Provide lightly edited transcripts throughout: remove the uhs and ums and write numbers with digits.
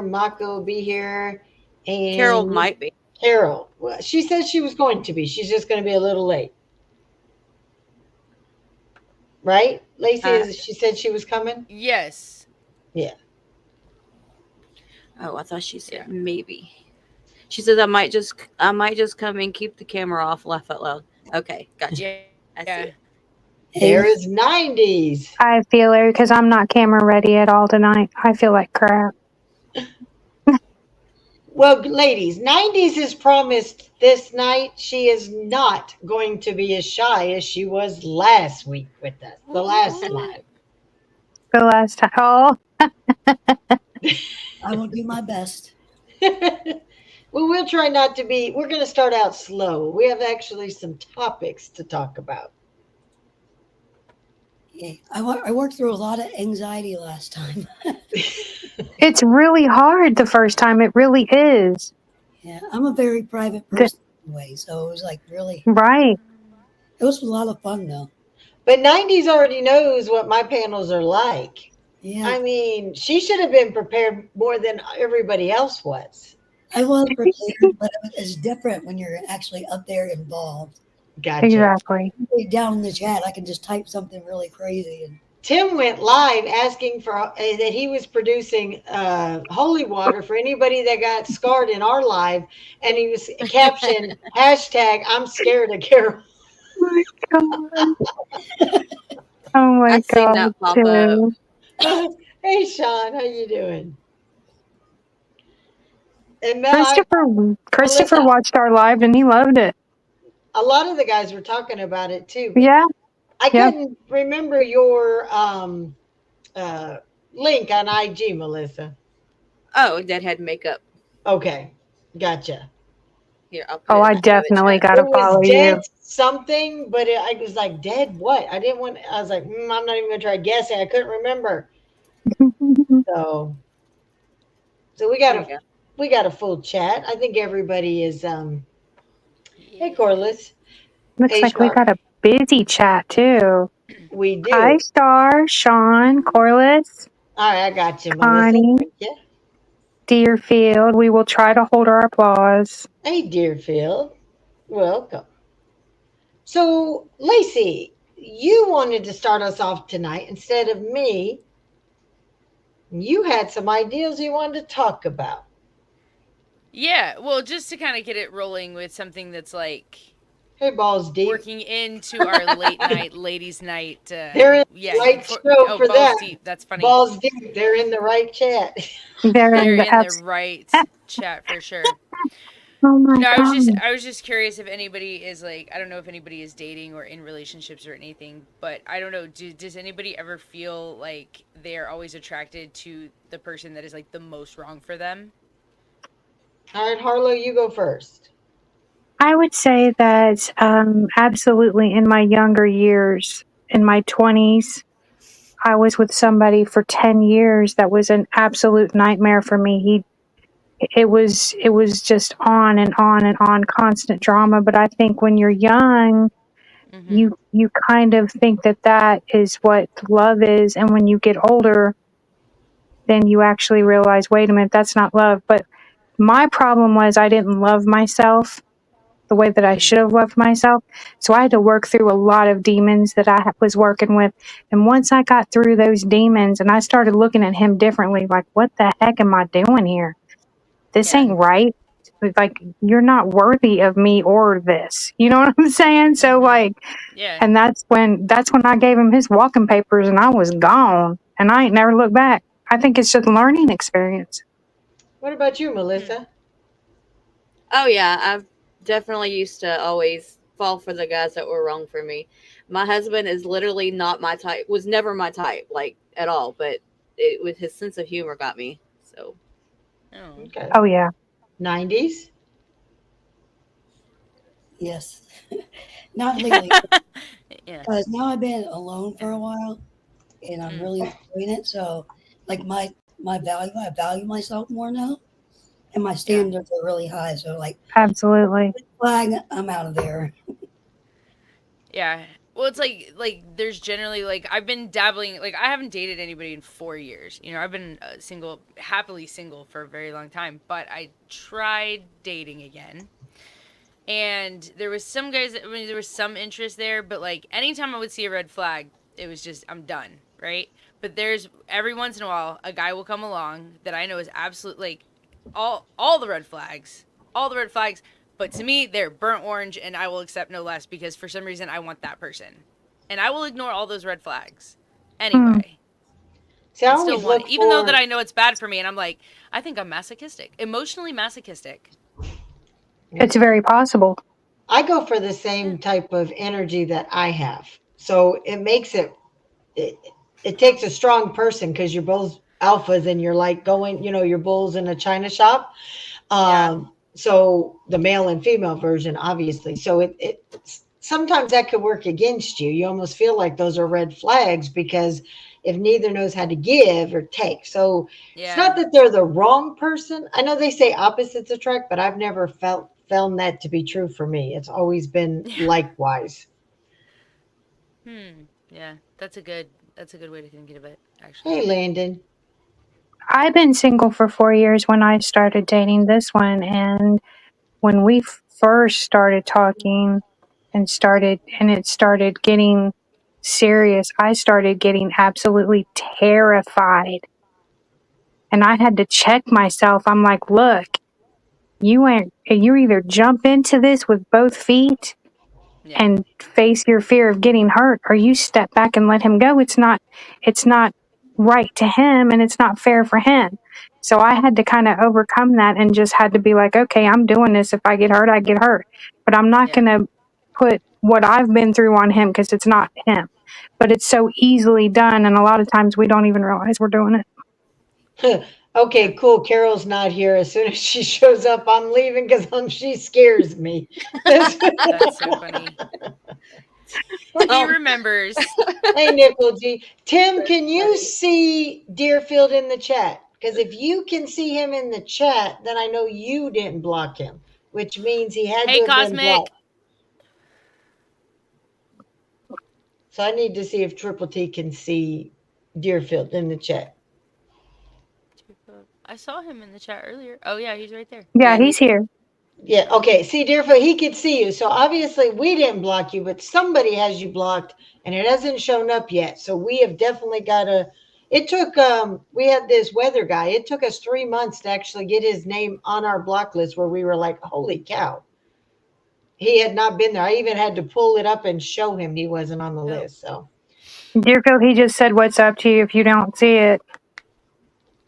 here. Mako will be here. Carol And might be. Carol. Well, she said she was going to be. She's just going to be a little late. Right? Lacey, Uh, she said she was coming? Yes. Yeah. oh, I thought she Yeah. said maybe. She says I might just come and keep the camera off, laugh out loud. Okay, gotcha. Yeah. I see it. There Hey, is 90s. I feel her because I'm not camera ready at all tonight. I feel like crap. Well, ladies, 90s is promised this night. She is not going to be as shy as she was last week with us, the last live. The last time. Oh, I will do my best. Well, we'll try not to be. We're going to start out slow. We have actually some topics to talk about. Yeah, I worked through a lot of anxiety last time. it's really hard the first time. It really is. Yeah, I'm a very private The, person anyway, so it was like really, right. it was a lot of fun though. But 90s already knows what my panels are like. Yeah, I mean, she should have been prepared more than everybody else was. I was prepared, but it's different when you're actually up there involved. Gotcha. Exactly. Down in the chat, I can just type something really crazy and Tim went live asking for that he was producing holy water for anybody that got scarred in our live, and he was captioned hashtag I'm scared of Carol. Oh my god. Oh I my seen god, that pop up. too. Hey Sean, how you doing? And Christopher Melissa, watched our live and he loved it. a lot of the guys were talking about it too, but Yeah. I Yep. couldn't remember your uh, link on IG, Melissa. Oh, that had makeup. Okay, gotcha. Here, I'll put Oh, it in I the habit definitely chat. got It to was follow dead you. something, but I was like, dead what? I didn't want, I was like, I'm not even going to try guessing. I couldn't remember. So, so There you go. we got a full chat. I think everybody is, hey, Yeah. Corliss. Looks Hey, like we Shark. got a busy chat, too. We Hi, do. Star, Sean, Corliss, All right, I got you, Melissa. Connie, Thank you. Deerfield. We will try to hold our applause. Hey, Deerfield. Welcome. So, Lacey, you wanted to start us off tonight instead of me. You had some ideas you wanted to talk about. Yeah. Well, just to kind of get it rolling with something that's like Hey, Balls Deep. working into our late night, ladies' night. They're in Yeah. the right show for Balls that. deep. That's funny. Balls Deep. They're in the right chat. They're in They're the in the abs. right chat for sure. Oh my No, god. I was just curious if anybody is like, I don't know if anybody is dating or in relationships or anything, but I don't know. Does anybody ever feel like they're always attracted to the person that is like the most wrong for them? All right, Harlow, you go first. I would say that absolutely in my younger years, in my 20s, I was with somebody for 10 years that was an absolute nightmare for me. It was just on and on and on, constant drama. But I think when you're young, Mm-hmm. you kind of think that that is what love is, and when you get older, then you actually realize, wait a minute, that's not love. But my problem was I didn't love myself the way that I Mm-hmm. should have loved myself. So I had to work through a lot of demons that I was working with. And once I got through those demons and I started looking at him differently, like, what the heck am I doing here? This Yeah. ain't right. Like, you're not worthy of me or this. You know what I'm saying? So Mm-hmm. like, Yeah. and that's when I gave him his walking papers and I was gone and I ain't never looked back. I think it's just a learning experience. What about you, Hmm. Melissa? Oh yeah, I've definitely used to always fall for the guys that were wrong for me. My husband is literally not my type. Was never my type, like at all. But it with his sense of humor got me. So Oh. Okay. Oh yeah. 90s? yes, not lately Yeah. because now I've been alone for a while and I'm Mm. really enjoying it. So, like I value myself more now, and my Yeah. standards are really high. So, like Absolutely. flag, I'm out of there. Yeah. Well, it's like there's generally like I've been dabbling, like I haven't dated anybody in 4 years. You know, I've been happily single for a very long time, but I tried dating again. And there was some guys, I mean, there was some interest there, but like anytime I would see a red flag, it was just I'm done, right? But there's every once in a while a guy will come along that I know is absolute like all the red flags, all the red flags. But to me, they're burnt orange, and I will accept no less because for some reason I want that person, and I will ignore all those red flags anyway. See, I And still always want look it, even though for. that I know it's bad for me, and I'm like, I think I'm masochistic, emotionally masochistic. It's very possible. I go for the same type of energy that I have. So it makes it, it takes a strong person because you're both alphas and you're like going, you're bulls in a china shop. Yeah, So the male and female version, obviously. So it sometimes that could work against you. You almost feel like those are red flags because if neither knows how to give or take. So it's yeah, not that they're the wrong person. I know they say opposites attract, but I've never found that to be true for me. It's always been yeah. likewise. Yeah, that's a good way to think of it, Hey, actually. Landon. I've been single for 4 years when I started dating this one, and when we first started talking and it started getting serious, I started getting absolutely terrified. And I had to check myself. I'm like, look, you either jump into this with both feet Yeah, and face your fear of getting hurt, or you step back and let him go. It's not right to him, and it's not fair for him. So I had to kind of overcome that and just had to be like, okay, I'm doing this. If I get hurt, I get hurt, but I'm not yeah, going to put what I've been through on him because it's not him. But it's so easily done, and a lot of times we don't even realize we're doing it. yeah. Okay, cool. Carol's not here. As soon as she shows up, I'm leaving because she scares me. That's so funny. He remembers. Hey, Nickel G. Tim, can you see Deerfield in the chat? Because if you can see him in the chat, then I know you didn't block him, which means he had to Hey, have been Cosmic. blocked. So I need to see if Triple T can see Deerfield in the chat. I saw him in the chat earlier. Oh yeah, he's right there. Yeah, Yeah, he's here. yeah. Okay. See, Deerfield, he could see you. So obviously we didn't block you, but somebody has you blocked, and it hasn't shown up yet. So we have definitely got to. It took. We had this weather guy. It took us 3 months to actually get his name on our block list, where we were like, "Holy cow!" He had not been there. I even had to pull it up and show him he wasn't on the Oh, list. So Deerfield, he just said what's up to you if you don't see it.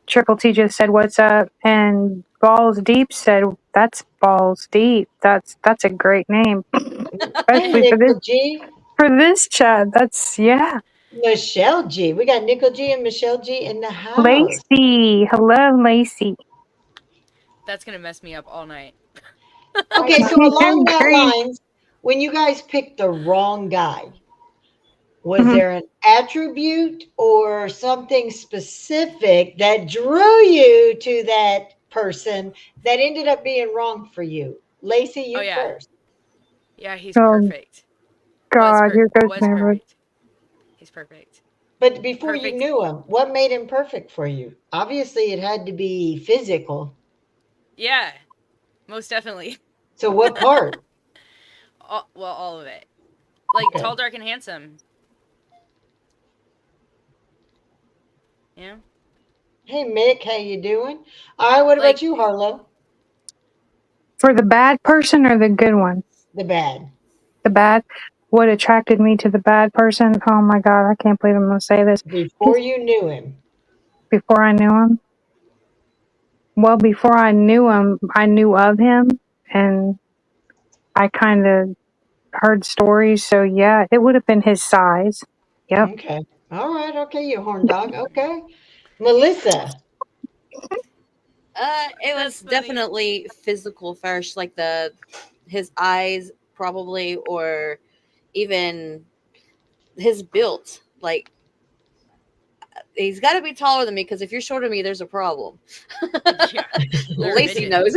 Triple T just said what's up, and Balls Deep said that's Balls Deep. That's a great name, hey, especially Nickel G. for this chat. That's yeah. Michelle G. We got Nickel G and Michelle G in the house. Lacey, hello, Lacey. that's gonna mess me up all night. Okay, so Me along too. that Great. lines, when you guys picked the wrong guy, was Mhm. there an attribute or something specific that drew you to that person that ended up being wrong for you? Lacey, Oh you yeah, first. yeah. He's Oh perfect. God, here goes Was Maverick. perfect. He's perfect. But before you Perfect. knew him, what made him perfect for you? Obviously, it had to be physical. Yeah, most definitely. So, what part? Well, all of it. Like Okay. tall, dark, and handsome. Yeah. Hey, Mick, how you doing? All right, what about Like you, Harlow? For the bad person or the good one? The bad. The bad. What attracted me to the bad person? Oh my God, I can't believe I'm gonna say this. Before Just you knew him. before I knew him. Well, before I knew him, I knew of him, and I kind of heard stories. So yeah, it would have been his size. Yep. Okay. All right. Okay, you horn dog. Okay. Melissa. It that's was funny. definitely physical first, like his eyes probably, or even his built. Like he's got to be taller than me because if you're shorter than me, there's a problem. Yeah, they're a Lacey midget. knows.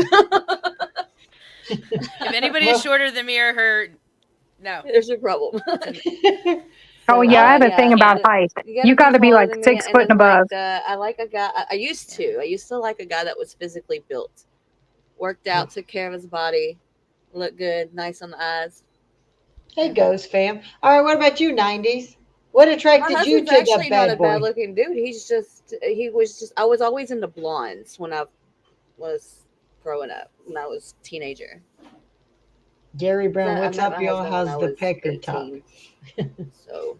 If anybody is Well, shorter than me or her, No. There's a problem. Oh yeah, I have a yeah, thing about height. you You got to be taller like than me, 6 and foot then and above. I like a guy. I used to. I used to like a guy that was physically built, worked out, took care of his body, looked good, nice on the eyes. Hey, Yeah. goes, fam. All right, what about you, 90s? What My attracted you husband's to the actually not a bad bad boy? looking dude. He was just. I was always into blondes when I was growing up, when I was a teenager. Gary Brown, I what's met up, my y'all? husband when How's I the was pecker talk? 18. So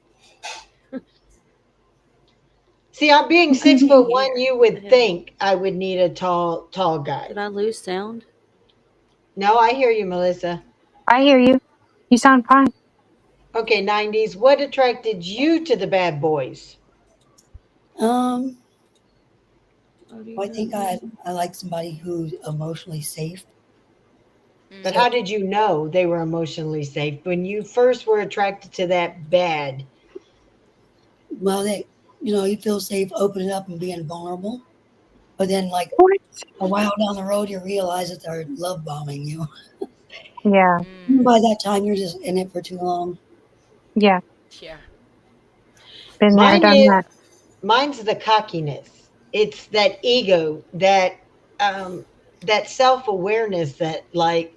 See, I'm being I can't 6'1", hear you would him. think I would need a tall guy. Did I lose sound? No, I hear you, Melissa. I hear you. You sound fine. Okay, 90s, what attracted you to the bad boys? Um, Oh, do you I hear think me? I like somebody who's emotionally safe. But Mm. how did you know they were emotionally safe when you first were attracted to that bad? Well, you feel safe opening up and being vulnerable. But then, like What? a while down the road, you realize that they're love bombing you. Yeah, Mm. By that time, you're just in it for too long. yeah. Yeah. Been there, Mine done is that. mine's the cockiness. It's that ego, um that self-awareness that, like,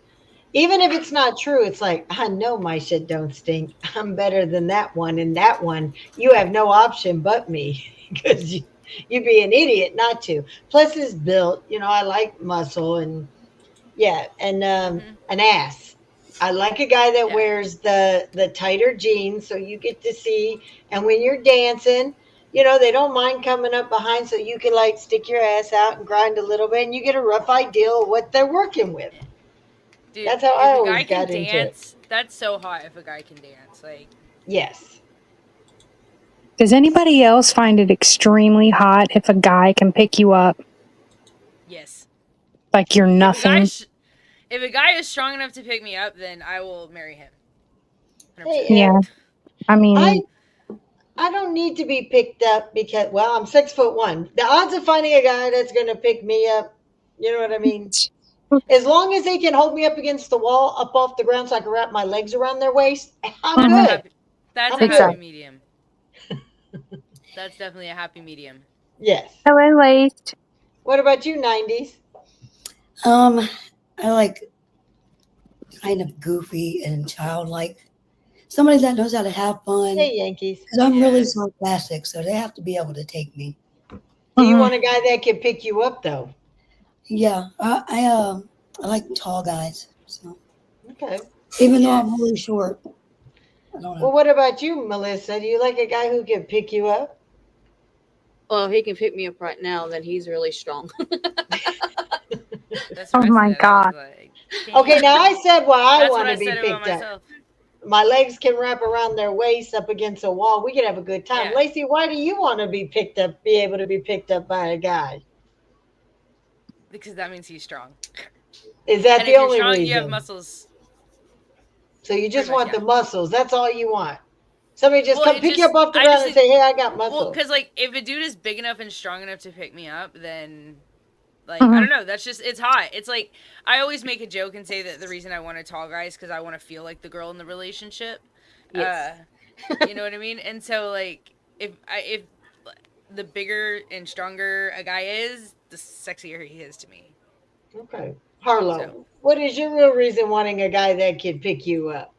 even if it's not true, it's like, I know my shit don't stink. I'm better than that one, and that one you have no option but me because you'd be an idiot not to. Plus it's built, I like muscle, and yeah, and Mm-hmm. an ass. I like a guy that Yeah. wears the tighter jeans so you get to see. And when you're dancing, they don't mind coming up behind so you can like stick your ass out and grind a little bit, and you get a rough idea of what they're working with. Dude, That's how I if a always guy can got into it. dance, that's so hot if a guy can dance. Like, Yes. Does anybody else find it extremely hot if a guy can pick you up yes. like you're If a nothing? if a guy is strong enough to pick me up, then I will marry him. 100%. Hey, Yeah, I I mean, I don't need to be picked up because, well, I'm 6'1". The odds of finding a guy that's going to pick me up, you know what I mean? As long as they can hold me up against the wall, up off the ground, so I can wrap my legs around their waist, I'm That's a mhm, good. happy that's a I'm happy good. exactly. medium. That's definitely a happy medium. Yes. Hello, laced. What about you, 90s? Um, I like kind of goofy and childlike. Somebody that knows how to have fun. Hey, Yankees. Because I'm really Yeah. sarcastic, so they have to be able to take me. Do you Hmm. want a guy that can pick you up, though? Yeah, I like tall guys. So Okay. even though I'm Yes. really short, I don't Well, know. what about you, Melissa? Do you like a guy who can pick you up? Well, if he can pick me up right now, then he's really strong. That's Oh what I my said. I was God. like, Okay, now I damn. said why I That's what want to I be said about picked up. myself. My legs can wrap around their waist up against a wall. We could have a good time. Yeah. Lacey, why do you want to be able to be picked up by a guy? Because that means he's strong. Is that And the if you're only strong, you have reason? muscles. So you Pretty just much, want yeah. the muscles. That's all you want. Somebody just Well, come it pick you up just, off the I ground just and think, say, "Hey, I got well, muscle." because, like, if a dude is big enough and strong enough to pick me up, then, like, I Hmm. don't know. That's just, it's hot. It's like, I always make a joke and say that the reason I want a tall guy is because I want to feel like the girl in the relationship. Uh, Yes. you know what I mean? And so, like, if the bigger and stronger a guy is, the sexier he is to me. Okay. So, Harlow, what is your real reason wanting a guy that can pick you up?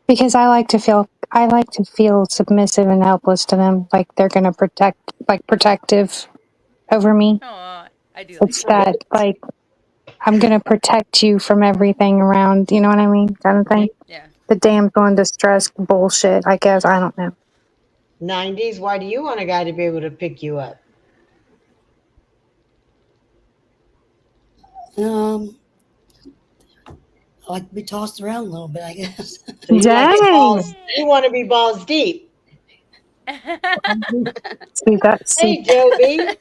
Because I like to feel submissive and helpless to them, like they're gonna protective over me. oh, I do like It's that. that like I'm gonna protect you from everything around. You know what I mean? Kind of thing. Yeah. The damsel in distress bullshit. I guess I don't know. 90s, why do you want a guy to be able to pick you up? Um, I like to be tossed around a little bit, I guess. So you like it Dang. balls, you want to be balls deep. See that? See, Hey, Joby,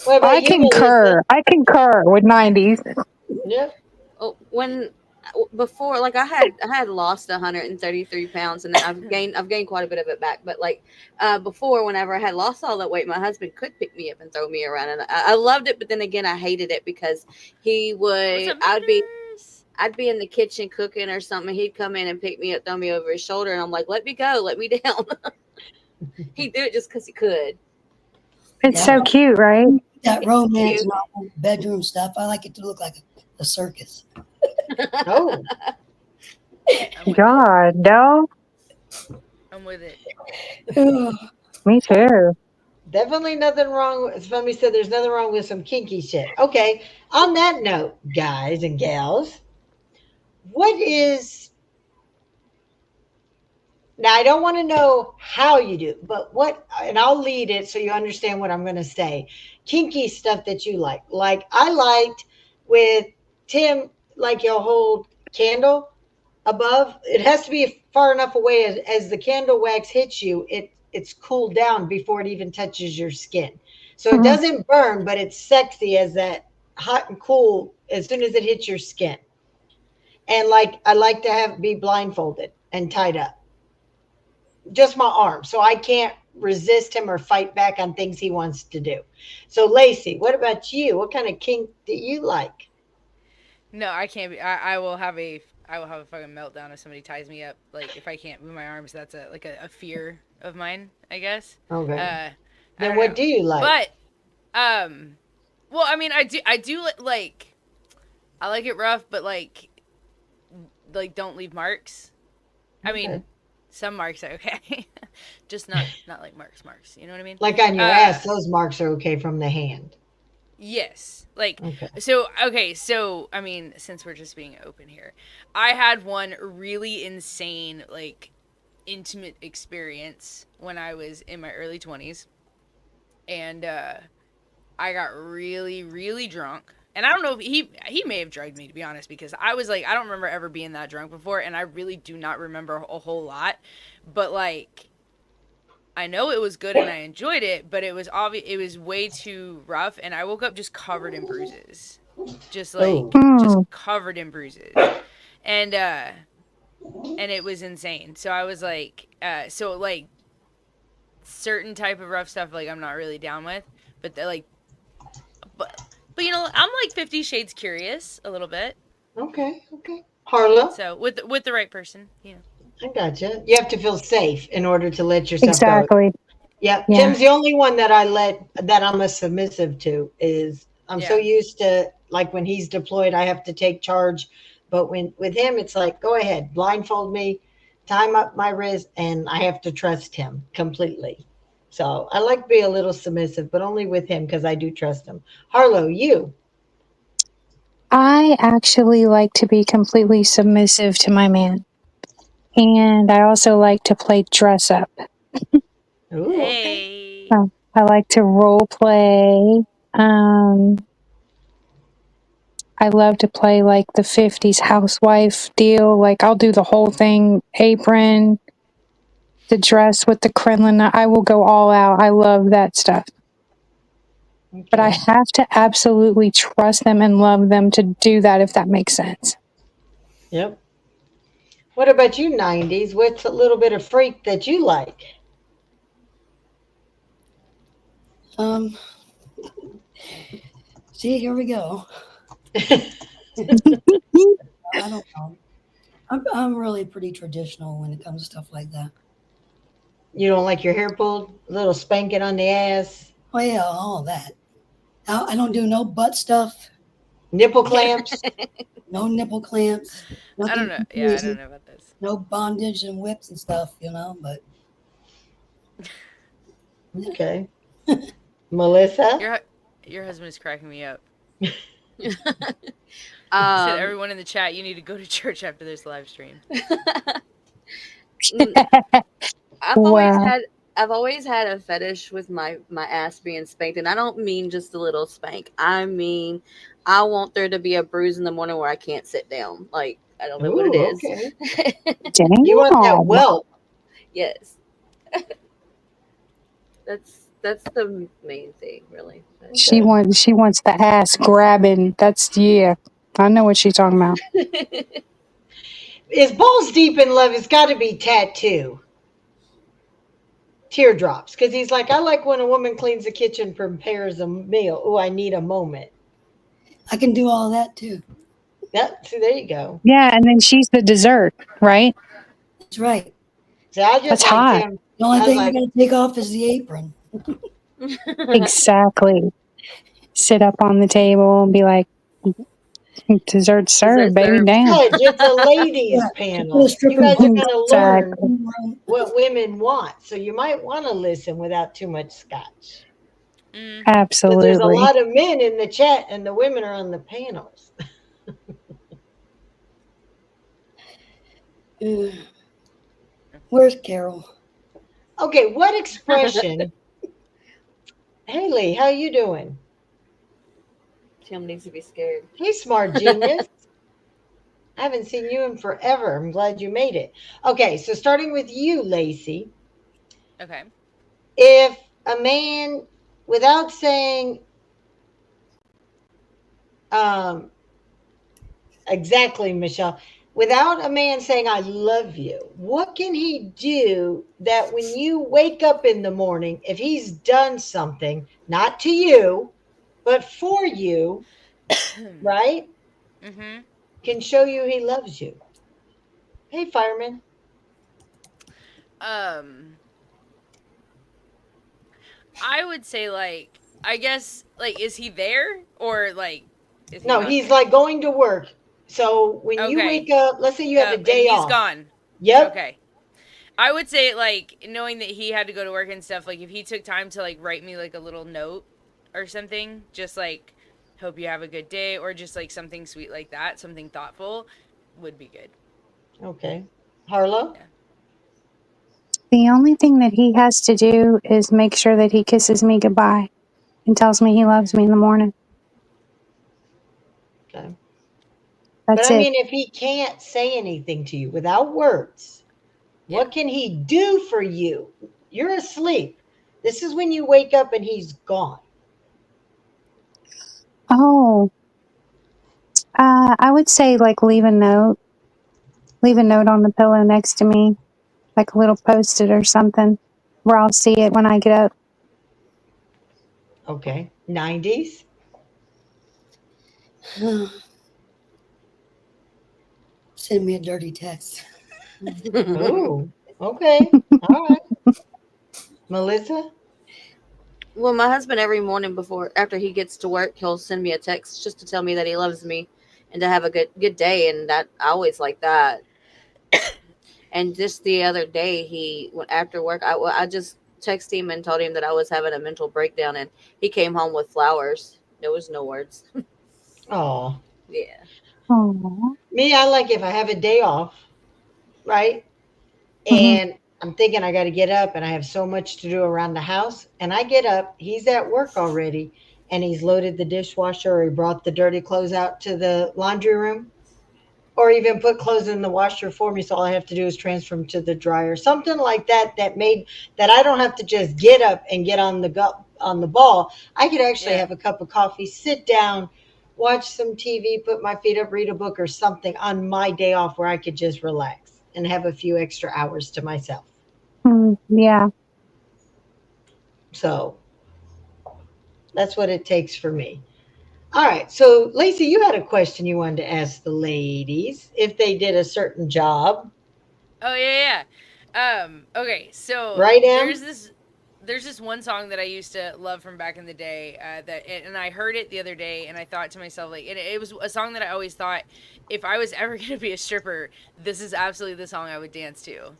what about I you, Melissa? concur. I concur with 90s. Yep. Oh, when before, like I had lost 133 pounds, and then I've gained quite a bit of it back. But like before, whenever I had lost all that weight, my husband could pick me up and throw me around, and I loved it. But then again, I hated it because he What's would up, Makers? I'd be in the kitchen cooking or something. He'd come in and pick me up, throw me over his shoulder, and I'm like, "Let me go, let me down." He'd do it just because he could. It's Yeah, so cute, right? that It's romance cute. novel, bedroom stuff. I like it to look like a circus. Oh, I'm with it. God, no. I'm with it. Ugh. Me too. definitely nothing wrong. Somebody said there's nothing wrong with some kinky shit. Okay. On that note, guys and gals, what is now? I don't want to know how you do, but what, and I'll lead it so you understand what I'm going to say. Kinky stuff that you like. Like I liked with Tim, like you'll hold candle above. It has to be far enough away as the candle wax hits you. It's cooled down before it even touches your skin, so it Mhm. doesn't burn, but it's sexy as that hot and cool as soon as it hits your skin. And like I like to have be blindfolded and tied up, just my arm, so I can't resist him or fight back on things he wants to do. So Lacey, what about you? What kind of kink do you like? No, I can't be. I will have a fucking meltdown if somebody ties me up. Like if I can't move my arms, that's a fear of mine, I guess. Okay. I Then don't what know. do you like? But well, I mean, I do like I like it rough, but like don't leave marks. I Okay. mean, some marks are okay, just not like marks. You know what I mean? Like on your Uh, ass, those marks are okay from the hand. yes. Like Okay. so. Okay. So I mean, since we're just being open here, I had one really insane intimate experience when I was in my early 20s, and I got really really drunk. And I don't know if he may have drugged me, to be honest, because I was like, I don't remember ever being that drunk before, and I really do not remember a whole lot. But like, I know it was good and I enjoyed it, but it was obvious it was way too rough, and I woke up just covered in bruises, Oh, just Hmm. covered in bruises, and it was insane. So I was like, certain type of rough stuff, like I'm not really down with, but but I'm like 50 Shades curious a little bit. okay, okay. Harlow, So with the right person. I gotcha. You have to feel safe in order to let yourself go. Exactly. Yep. Yeah. Tim's the only one that I let that I'm a submissive to is I'm so Yeah. used to like when he's deployed, I have to take charge. But when with him, it's like, go ahead, blindfold me, time up my wrist, and I have to trust him completely. So I like to be a little submissive, but only with him because I do trust him. Harlow, you. I actually like to be completely submissive to my man. And I also like to play dress up. Ooh, okay. Hey. I like to role play. Um, I love to play like the 50s housewife deal. Like I'll do the whole thing, apron, the dress with the crinoline. I will go all out. I love that stuff. But I Okay. have to absolutely trust them and love them to do that, if that makes sense. Yep. What about you, 90s? What's a little bit of freak that you like? Um, see, here we go. I don't know. I'm really pretty traditional when it comes to stuff like that. You don't like your hair pulled? A little spanking on the ass? Oh yeah, all that. I don't do no butt stuff, Nipple clamps? no nipple clamps, I don't nothing know. too Yeah, I don't crazy, know about this. no bondage and whips and stuff. But Okay. Melissa? Your your husband is cracking me up. He said, um, everyone in the chat, you need to go to church after this live stream. I've always Wow. had I've always had a fetish with my ass being spanked, and I don't mean just a little spank. I mean, I want there to be a bruise in the morning where I can't sit down. Like I don't know what it Ooh, is. okay. You want that Damn. welt. Yes, that's the main thing, really. But, Okay. She wants the ass grabbing. That's yeah. I know what she's talking about. Is balls deep in love? It's got to be tattoo. Teardrops. Because he's like, I like when a woman cleans the kitchen, prepares a meal. Oh, I need a moment. I can do all that too. Yep. See, there you go. Yeah, and then she's the dessert, right? That's right. So I That's just like hot. Tim. The only I was thing you like, got to take off is the apron. Exactly. Sit up on the table and be like, dessert served, Dessert baby, served. down. Judge, it's a ladies' Yeah. You put a panel. You stripper guys are pole going to learn Exactly. what women want. So you might want to listen without too much scotch. Mm. Because there's a Absolutely. lot of men in the chat and the women are on the panels. Uh, where's Carol? Okay, what expression? Haley, how you doing? Tim needs to be scared. Hey, smart genius. I haven't seen you in forever. I'm glad you made it. Okay, so starting with you, Lacey. Okay. If a man, without saying um, exactly, Michelle, without a man saying, I love you, what can he do that when you wake up in the morning, if he's done something, not to you, but for you, right, Mm-hmm. can show you he loves you? Hey, fireman. Um, I would say like I guess like is he there or like is he No, not he's there? like going to work. So when you Okay. wake up, let's say you have a And day he's off. gone. Yep. Okay. I would say like knowing that he had to go to work and stuff, like if he took time to like write me like a little note or something, just like hope you have a good day or just like something sweet like that, something thoughtful would be good. Okay. Harlow? Yeah. The only thing that he has to do is make sure that he kisses me goodbye and tells me he loves me in the morning. Okay. But That's I it. mean, if he can't say anything to you without words, Yeah. what can he do for you? You're asleep. This is when you wake up and he's gone. Oh, I would say like leave a note on the pillow next to me, like a little post-it or something, where I'll see it when I get up. Okay. 90s? Send me a dirty text. Oh, okay. All right. Melissa? Well, my husband every morning before after he gets to work, he'll send me a text just to tell me that he loves me and to have a good day, and that I always like that. And just the other day, after work, I just texted him and told him that I was having a mental breakdown, and he came home with flowers. There was no words. Oh, Yeah. Oh. me, I like if I have a day off, right? Hmm. And I'm thinking I got to get up and I have so much to do around the house. And I get up, he's at work already, and he's loaded the dishwasher or he brought the dirty clothes out to the laundry room or even put clothes in the washer for me. So all I have to do is transfer them to the dryer, something like that, that made that I don't have to just get up and get on on the ball. I could actually Yeah. have a cup of coffee, sit down, watch some TV, put my feet up, read a book or something on my day off where I could just relax and have a few extra hours to myself. Yeah. So that's what it takes for me. All right. So, Lacey, you had a question you wanted to ask the ladies if they did a certain job, Oh yeah, yeah. Okay, so right, Em? there's this one song that I used to love from back in the day. And I heard it the other day, and I thought to myself like, it was a song that I always thought if I was ever gonna be a stripper, this is absolutely the song I would dance to.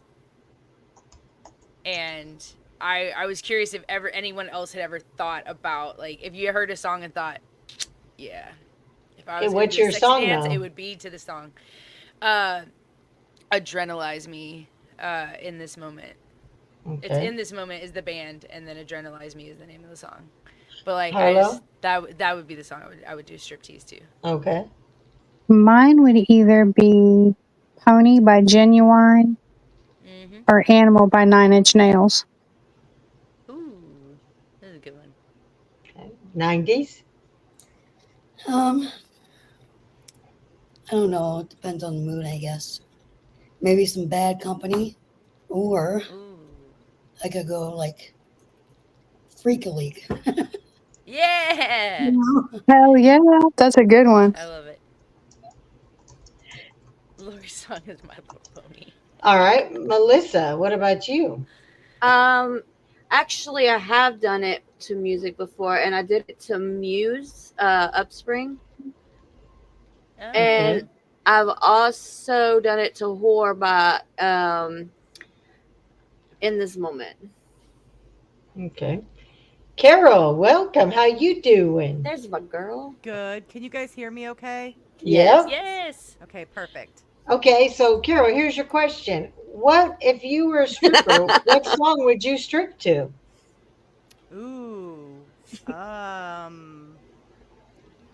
And I was curious if ever anyone else had ever thought about like if you heard a song and thought, yeah, if I Okay, was gonna what's do a your sexy song dance, it now? would be to the song. Uh, Adrenalize Me. In this moment. It's Okay. in this moment is the band, and then Adrenalize Me is the name of the song. But like I just Harlow? that would be the song I would do striptease to. Okay. Mine would either be Pony by Genuine Mm-hmm. or Animal by Nine Inch Nails. Ooh, this is a good one. Okay. 90s? Um, I don't know. It depends on the mood, I guess. Maybe some Bad Company, or Ooh, I could go like Freak a League. yeah, You know? Hell yeah, that's a good one. I love it. song is My Little Pony. All right, Melissa, what about you? Um, Actually, I have done it to music before, and I did it to Muse, Upspring, Okay. and I've also done it to Whore by In This Moment. Okay. Carol, welcome. How you doing? There's my girl. Good. Can you guys hear me okay? Yes. Yep. Yes. Okay, perfect. Okay, so Carol, here's your question. What if you were a stripper? What song would you strip to? Ooh. Um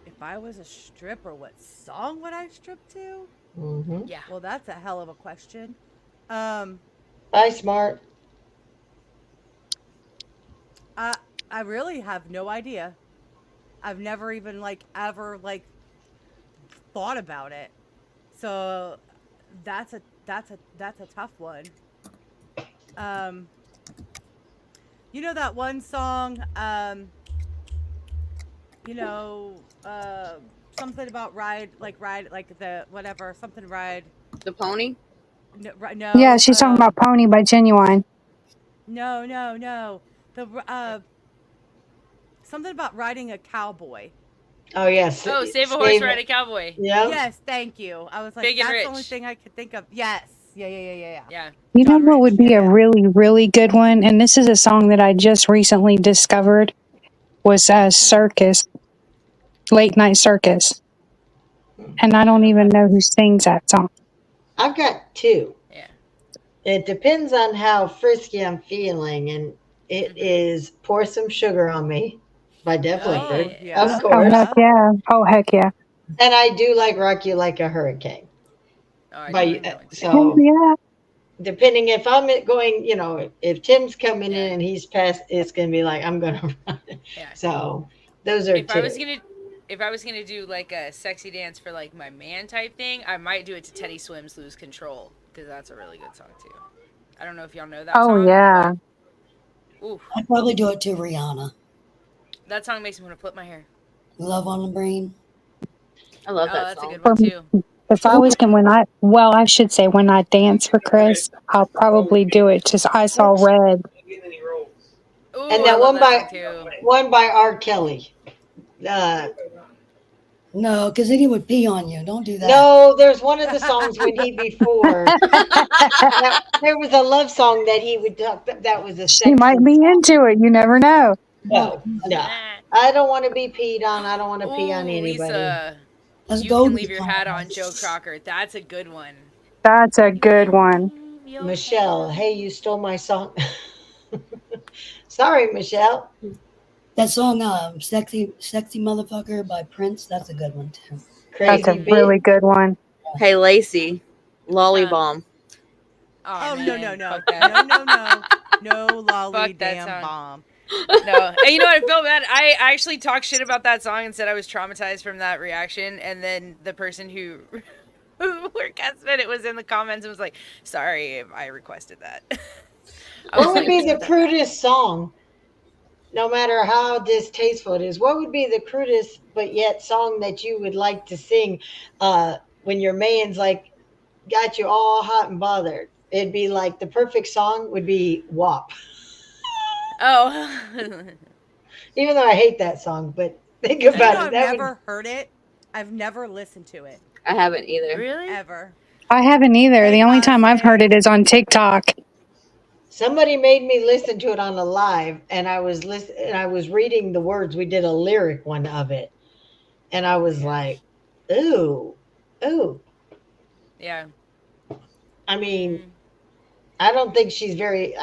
if I was a stripper, what song would I strip to? Mm-hmm. Yeah. Well, that's a hell of a question. Um Bye, smart. I I really have no idea. I've never even ever thought about it. So that's a tough one. Um you know that one song you know, something about ride like the whatever, something ride. The pony. No, Yeah, no, she's talking about Pony by Genuine. no, no, no. The something about riding a cowboy. Oh yes. Oh, Save a Horse, Save. Ride a Cowboy. Yep. Yes, thank you. I was like, Big and that's the only Rich. thing I could think of. Yes, yeah. Yeah. You know John what Rich. would be Yeah, a yeah. really, really good one? And this is a song that I just recently discovered was Circus, Late Night Circus. And I don't even Okay. know who sings that song. I've got two. Yeah. It depends on how frisky I'm feeling, and it is "Pour Some Sugar on Me" by Def Oh Oh Leppard, yeah. of yeah, Oh, course. heck yeah. yeah. Oh, heck yeah. And I do like "Rock You Like a Hurricane." Oh, I do By like that one too. Oh, so yeah. depending if I'm going, if Tim's coming Yeah. in and he's past, it's gonna be like I'm gonna run. Yeah. So those are If I was two. gonna if I was gonna do like a sexy dance for like my man type thing, I might do it to Teddy Swims "Lose Control" because that's a really good song too. I don't know if y'all know that Oh, song, yeah. but ooh, I'd probably do it to Rihanna. that song makes me want to flip my hair. Love on the Brain. I love Oh, that that's a song. good one too. If I was going, I should say when I dance for Chris, I'll probably do it to I Saw Red. Ooh, And I that love that song too. one by R. Kelly. Uh, No, because then he would pee on you. Don't do that. no, there's one of the songs when he before there was a love song that he would talk. That was a She might sexy be song. into it. You never know. Oh, No, I don't want to be peed on. I don't want to pee on Ooh, anybody. Lisa, let's you go can to leave the your hat on, conference. Joe Crocker. That's a good one. That's a You good can one. leave your Michelle, hat hey, on. you stole my song. Sorry, Michelle. That song, "Sexy Motherfucker" by Prince. That's a good one too. That's a Crazy really bit. good one. Hey, Lacey, Lolly Huh. Bomb. Oh, Oh no, no, man, no, fuck that. no, lolly Fuck that damn song. bomb. No, and you know what? I felt bad. I actually talked shit about that song and said I was traumatized from that reaction, and then the person who requested it was in the comments and was like, "Sorry if I requested that." I What was would like, be "It's the not that bad." crudest song, no matter how distasteful it is? What would be the crudest but yet song that you would like to sing when your man's like got you all hot and bothered? It'd be like the perfect song would be WAP. Oh, Even though I hate that song, but think You know, about it. I've That would never heard it. I've never listened to it I haven't either. really? ever. I haven't either. The only time I've heard it is on TikTok. somebody made me listen to it on a live, and I was reading the words. We did a lyric one of it, and I Oh my was gosh. like, ooh, ooh. Yeah. I mean, Mm, I don't think she's very.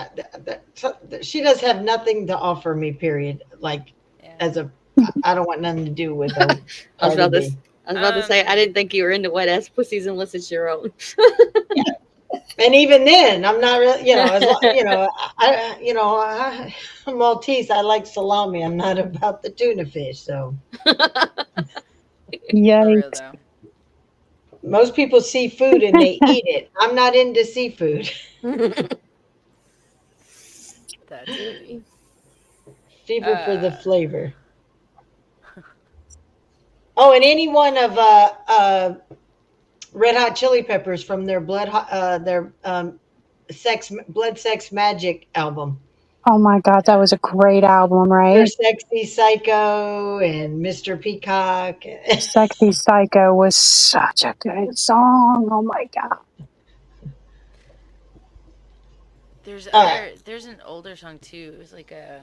She does have nothing to offer me. Period. Like yeah. as a, I don't want nothing to do with a I was Cardi about to. B. I was about to say I Um, didn't think you were into wet ass pussies unless it's your own. And even then, I'm not really. As long, I'm Maltese. I like salami. I'm not about the tuna fish. So For real Yikes. though. most people see food and they eat it. I'm not into seafood. That's funny. Fever for the Uh, flavor. Oh, and any one of Red Hot Chili Peppers from their Blood Sex Magic album. Oh my God, that was a great album, Mr. right? Sexy Psycho and Mr. Peacock. Sexy Psycho was such a good song. Oh my God. All right. There's an older song too. It was like a.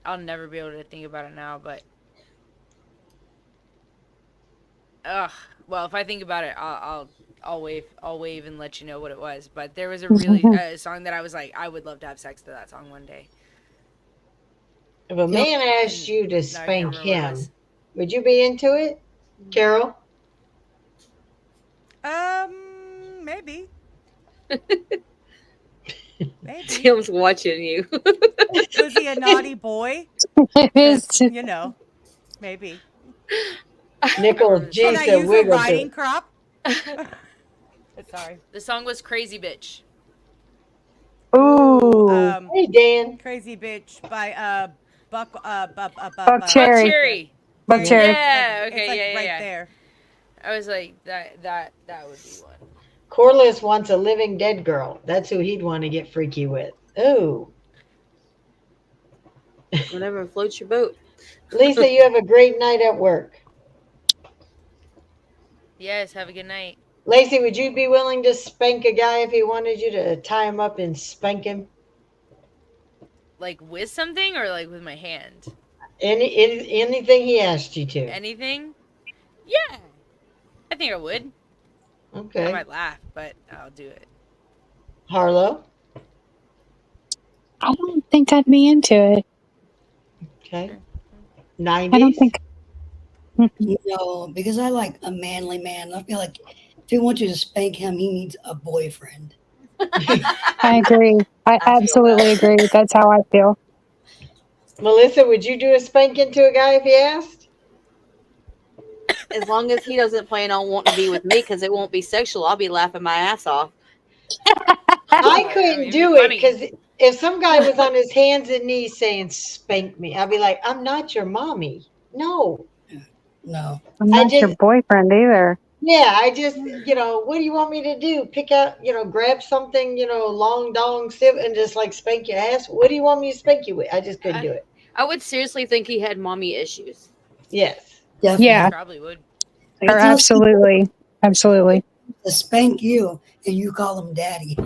I'll never be able to think about it now, but. Ugh. Well, if I think about it, I'll wave and let you know what it was. But there was a really song that I was like, I would love to have sex to that song one day. If a man asked you to Now I can't spank remember what it him, was. would you be into it, Carol? Maybe. Maybe. Tim's watching you. Was he a naughty boy? It's- You know, maybe. Nickel Can G I said use a wiggle to riding it. crop? Sorry. The song was Crazy Bitch. Ooh, Hey, Dan. Crazy Bitch by Buck Buck Buck Cherry. Cherry. Buck There you Cherry. go. Yeah, It's okay, like yeah, right yeah. there. I was like, that would be one. Corliss wants a living dead girl. That's who he'd want to get freaky with. Ooh. Whatever floats your boat. Lisa, you have a great night at work. Yes, have a good night. Lacey, would you be willing to spank a guy if he wanted you to tie him up and spank him? Like with something or like with my hand? Anything he asked you to. Anything? Yeah. I think I would. I Okay. might laugh, but I'll do it. Harlow? I don't think I'd be into it. Okay. I don't 90s? think. No, because I like a manly man. I feel like if he wants you to spank him, he needs a boyfriend. I agree. I feel absolutely agree. That's how I feel. Melissa, would you do a spanking to a guy if he asked? As long as he doesn't plan on wanting to be with me, because it won't be sexual, I'll be laughing my ass off. I couldn't it'd do be it funny. because if some guy was on his hands and knees saying spank me, I'd be like, I'm not your mommy. No. No. I'm not your just- boyfriend either. Yeah, I just, what do you want me to do? Pick out, grab something, long dong sip and just like spank your ass? What do you want me to spank you with? I just couldn't do it. I would seriously think he had mommy issues. Yes. Definitely. Yeah, Probably would. Like, or it tells people absolutely. Absolutely. to spank you and you call him daddy.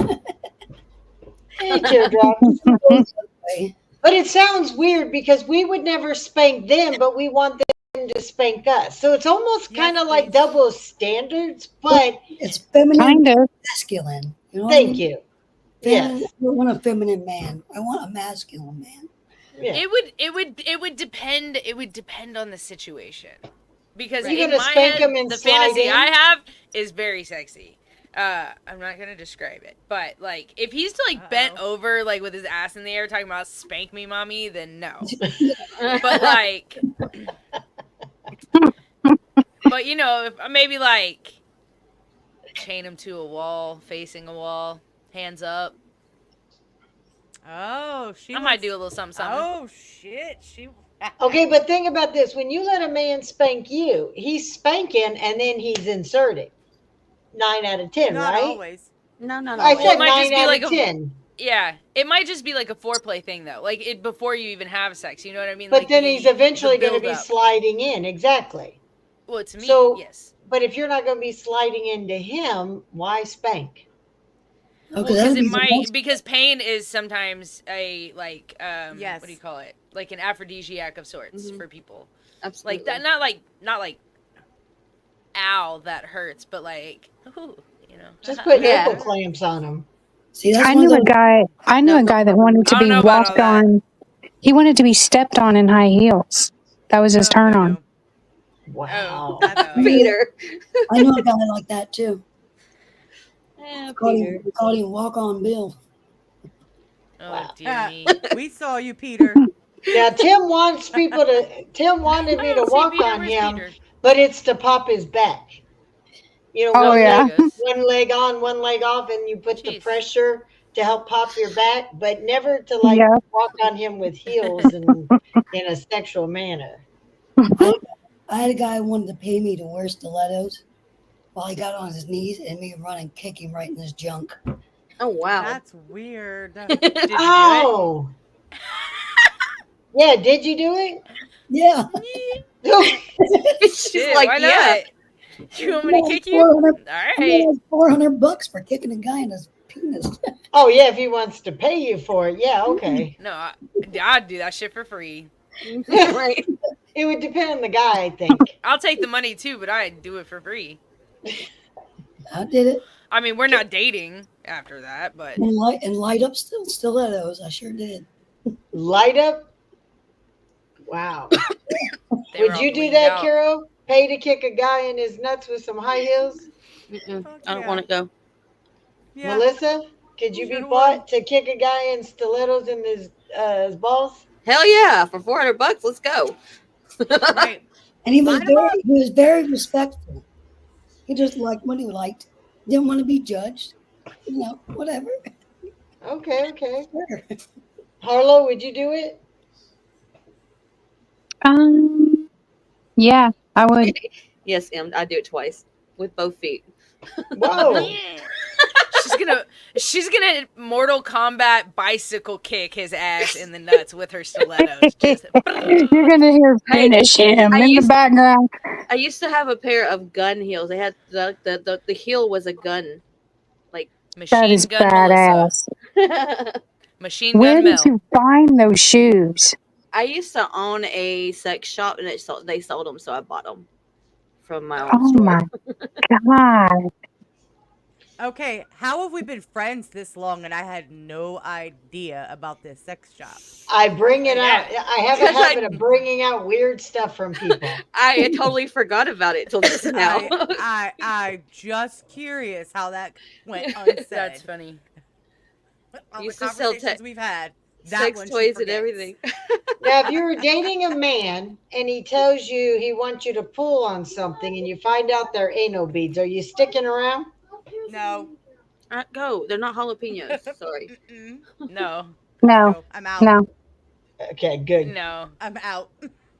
Hey, teardrop. Right? But it sounds weird because we would never spank them, but we want them to spank us. So it's almost Yes, kind of like please. double standards, but It's feminine, Kind of. masculine. You know what I thank mean? you. Feminine, Yes. I don't want a feminine man. I want a masculine man. Yeah. It would depend on the situation. Because You in gonna my spank head, him and the slide fantasy in? I have is very sexy. I'm not gonna describe it, but like if he's like bent over like with his ass in the air talking about spank me, mommy, then no. But like, but if maybe like chain him to a wall, facing a wall, hands up. Oh, I might do a little something, something. Oh shit, she. Okay, but think about this. When you let a man spank you, he's spanking and then he's inserting. 9 out of 10, Not right? always. No, no, no. I Well, said it might just 9 be out like of a- 10. Yeah, it might just be like a foreplay thing though, like it before you even have sex. You know what I mean? But like then he's eventually going to be build-up. sliding in. Exactly. Well, to me, So- yes. But if you're not going to be sliding into him, why spank? Okay, Well, that'd because be the most. because pain is sometimes a like Yes. what do you call it? Like an aphrodisiac of sorts Mhm. for people. Absolutely. Like that, not like ow, that hurts, but like ooh, Just put Yeah. nipple clamps on him. See, that's I one knew of a those. guy. I knew No, a guy that wanted to I don't be know about walked all that. on. He wanted to be stepped on in high heels. That was his turn on. Wow. That's weird. Peter. I know a guy like that too. Eh, Called Peter. him, we called him Walk On Bill. Oh Wow. dear me. We saw you, Peter. Now Tim wanted me I to don't see walk Peter, on where's him, Peter? but it's to pop his back. Oh, yeah. One leg on, one leg off, and you put the Jeez. pressure to help pop your back, but never to like Yeah. walk on him with heels and in a sexual manner. I had a guy who wanted to pay me to wear stilettos. While he got on his knees and me run and kick him right in his junk. Oh wow. That's weird. Did you do Oh. Yeah, did you do it? Yeah. She's Shit, like, why yeah. not? You want me to kick you? All right. $400 for kicking a guy in his penis. Oh yeah, if he wants to pay you for it, yeah, okay. No, I'd do that shit for free. Right. It would depend on the guy, I think. I'll take the money too, but I'd do it for free. I did it. I mean, we're not dating after that, but And light up stilettos. I sure did. Light up? Wow. they were Would all you do bleeded that, out. Kiro? Pay to kick a guy in his nuts with some high heels? Mm-mm. Fuck I don't yeah. want to go. Yeah. Melissa, could you be Sure bought to kick a guy in stilettos in his balls? Hell yeah! For $400, let's go. Right. And he was Line 'em up. very respectful. He just liked what he liked. Didn't want to be judged. Whatever. Okay. Sure. Harlow, would you do it? Yeah, I would. Yes, I do it twice with both feet. Whoa. She's gonna Mortal Kombat bicycle kick his ass in the nuts with her stilettos. Just You're gonna hear finish him I in the used- background. I used to have a pair of gun heels. They had the heel was a gun. machine That is gun Melissa. badass. Machine Where gun did Mel. you find those shoes? I used to own a sex shop, and they sold them, so I bought them from my own Oh store. my god! Okay, how have we been friends this long and I had no idea about this sex shop? I bring it out. I have a Because habit of bringing out weird stuff from people. I totally forgot about it till just now. I just curious how that went unsaid. That's funny. On Used the to sell conversations we've had. That Sex one she toys and forgets. everything. Now, if you were dating a man and he tells you he wants you to pull on something and you find out they're anal beads, are you sticking around? No. Go. They're not jalapenos. Sorry. Mm-mm. No. No, I'm out. no. Okay, good. No. I'm out.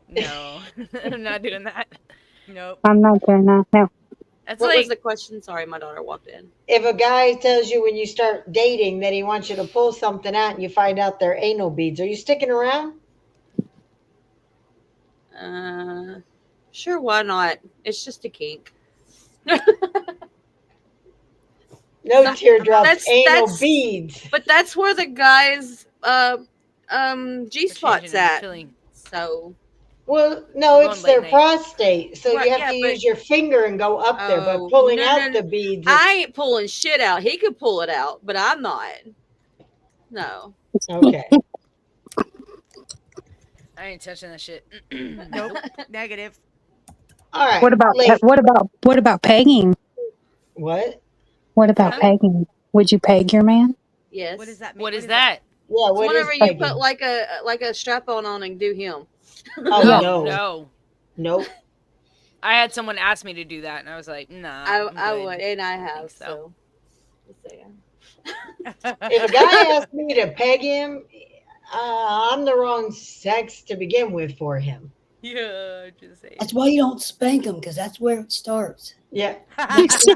No. I'm not doing that. Nope. I'm not doing that. No. That's What like was the question? Sorry, my daughter walked in. If a guy tells you when you start dating that he wants you to pull something out and you find out they're anal beads, are you sticking around? Sure, why not? It's just a kink. No teardrops, anal that's- beads. But that's where the guys G for spot's changing and at. filling. So Well, no, We're it's going their late night. prostate. So Right, you have yeah, to but- use your finger and go up there. But Oh, pulling no, out no, the beads, I ain't pulling shit out. He could pull it out, but I'm not. No. okay. I ain't touching that shit. Nope. Negative. All right. What about Lacey. what about pegging? What? What about Huh? pegging? Would you peg your man? Yes. What does that mean? What is that? Yeah, It's what is whenever you pegging? put like a strap on and do him. Oh, Yeah. no. No. Nope. I had someone ask me to do that, and I was like, nah. I'm I good. would, and I think have so. so. Yeah. If a guy asks me to peg him, I'm the wrong sex to begin with for him. Yeah, just say. That's why you don't spank them, because that's where it starts. Yeah.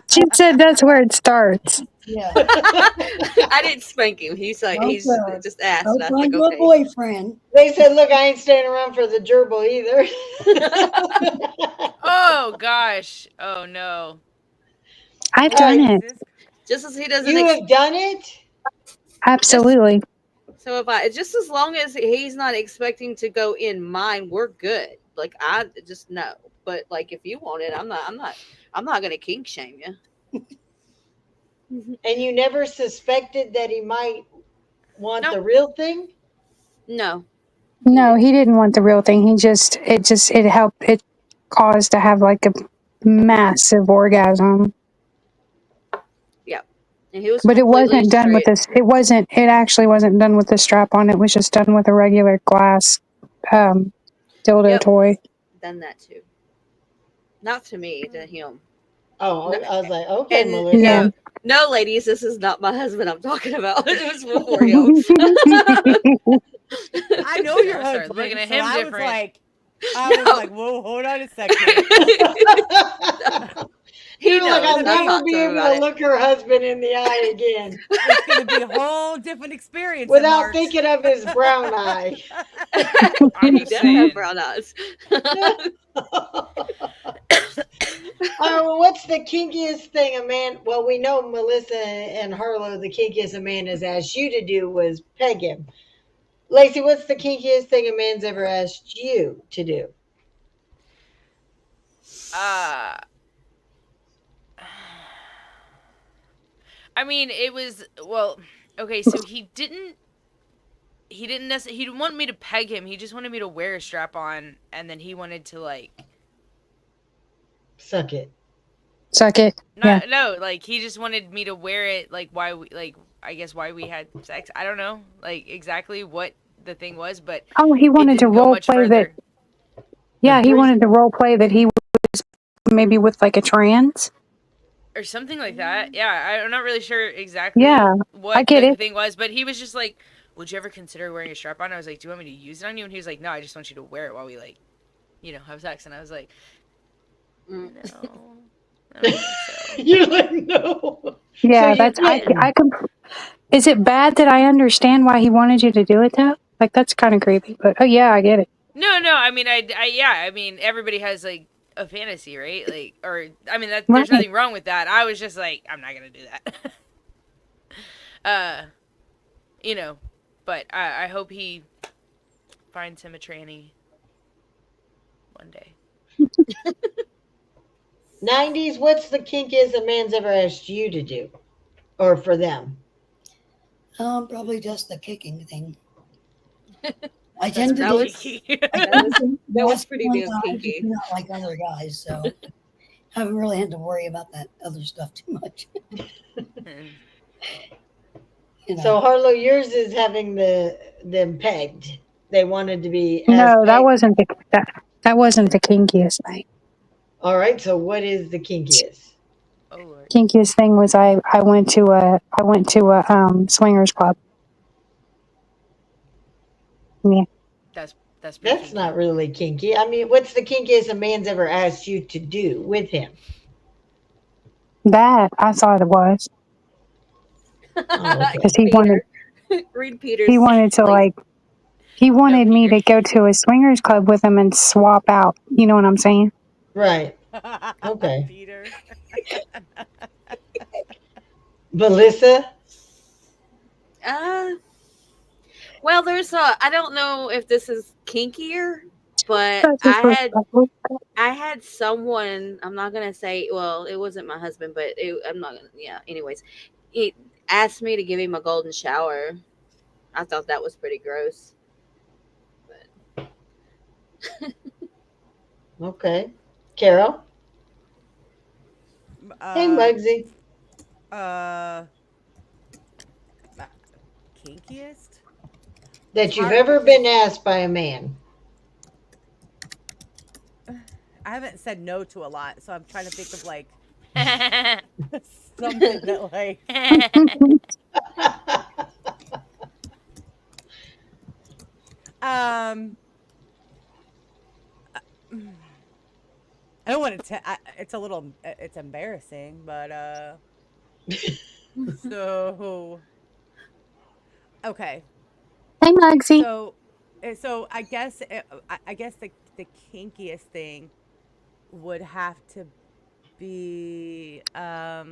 She said that's where it starts. Yeah. I didn't spank him. He's like he's Okay. just asked. Go And I was find like, you a okay. boyfriend. They said, look, I ain't staying around for the gerbil either. Oh gosh. Oh no. I've done it. Just as he doesn't. You have done it? Absolutely. So if I just as long as he's not expecting to go in mine, we're good. Like I just know. But like if you want it, I'm not gonna kink shame you. And you never suspected that he might want Nope. the real thing? No. No, he didn't want the real thing. It helped. It caused to have like a massive orgasm. And he was But it completely wasn't done with straight. this. It actually wasn't done with the strap on. It was just done with a regular glass dildo Yep. toy. Done that too. Not to me, to him. Oh, No. I was like, okay, And Melissa. Yeah. no, ladies, this is not my husband I'm talking about. It was before him. I know your I started husband. looking at so him I different. was like, I was No. like, whoa, hold on a second. He You're like, knows. I'll I've never talked be to him able about to it. look her husband in the eye again It's gonna be a whole different experience in without March. thinking of his brown eye. I'm He just does have saying. brown eyes. What's the kinkiest thing a man? Well, we know Melissa and Harlow. The kinkiest a man has asked you to do was peg him. Lacey, what's the kinkiest thing a man's ever asked you to do? Uh, I mean, it was well. Okay, so he didn't necessarily he didn't want me to peg him. He just wanted me to wear a strap on, and then he wanted to like Suck it. Suck it. Yeah. no, like he just wanted me to wear it. Like why we like I guess why we had sex. I don't know like exactly what the thing was, but Oh, he it wanted to didn't go role much play that. further Yeah, he wanted to Threesome? role play that he was maybe with like a trans. or something like that. Yeah, I'm not really sure exactly Yeah, I what get the it. thing was, but he was just like, "Would you ever consider wearing a strap on?" I was like, "Do you want me to use it on you?" And he was like, "No, I just want you to wear it while we like, have sex." And I was like, Mm. "No, I don't think so." You're like, no. So Yeah, you that's didn't. I can. Is it bad that I understand why he wanted you to do it though? Like that's kind of creepy, but oh yeah, I get it. No, I mean, I mean, everybody has like a fantasy, right? Like, or I mean, that Right. there's nothing wrong with that. I was just like, I'm not gonna do that. uh, but I hope he finds him a tranny one day. 90s, what's the kinkiest a man's ever asked you to do? Or for them? Probably just the kicking thing. I That's tend to That do. was kinky. that was pretty one damn time, kinky. just not like other guys, so I haven't really had to worry about that other stuff too much. So Harlow, yours is having them pegged. They wanted to be as No, pegged. that wasn't the kinkiest thing. All right. So what is the kinkiest? Oh Lord. Kinkiest thing was I went to a swingers club. Yeah, That's pretty That's kinky. not really kinky. I mean, what's the kinkiest a man's ever asked you to do with him? that I thought it was Oh, okay. because Peter. Read Peter's he wanted to like like he No, wanted me Peter. to go to a swingers club with him and swap out. You know what I'm saying? Right. Okay. Peter. Melissa? well, there's I don't know if this is kinkier, but That's disrespectful. I had someone, I'm not gonna say, well, it wasn't my husband, but I'm not gonna, yeah. Anyways, he asked me to give him a golden shower. I thought that was pretty gross. But Okay. Carol? Hey, Muggsy. Kinkiest? That you've hard ever because- been asked by a man. I haven't said no to a lot, so I'm trying to think of like something that like I don't want to. It's a little. It's embarrassing, but so okay. Hey, Mugsy. So I guess the kinkiest thing would have to be oh,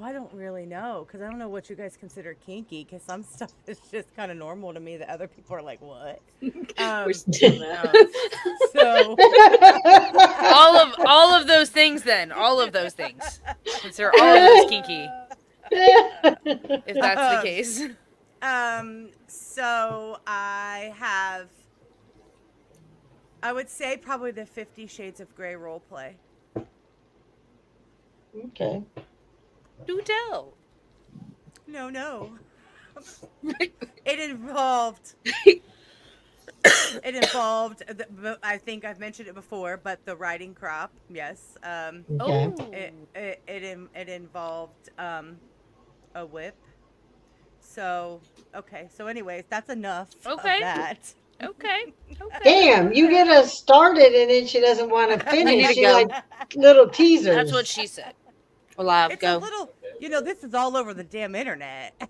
I don't really know because I don't know what you guys consider kinky because some stuff is just kind of normal to me that other people are like, what? we're still now. So all of those things then. All of those things. Consider all of those kinky. If that's the case. So I would say probably the 50 Shades of Grey role play. Okay. Do tell. No. It involved. I think I've mentioned it before, but the riding crop, yes. Okay. It involved a whip. So, okay. So, anyways, that's enough Okay. of that. Okay. Okay. Damn, you get us started and then she doesn't want to We need finish. to She go. like little teasers. That's what she said. We're live. It's Go. a little, this is all over the damn internet.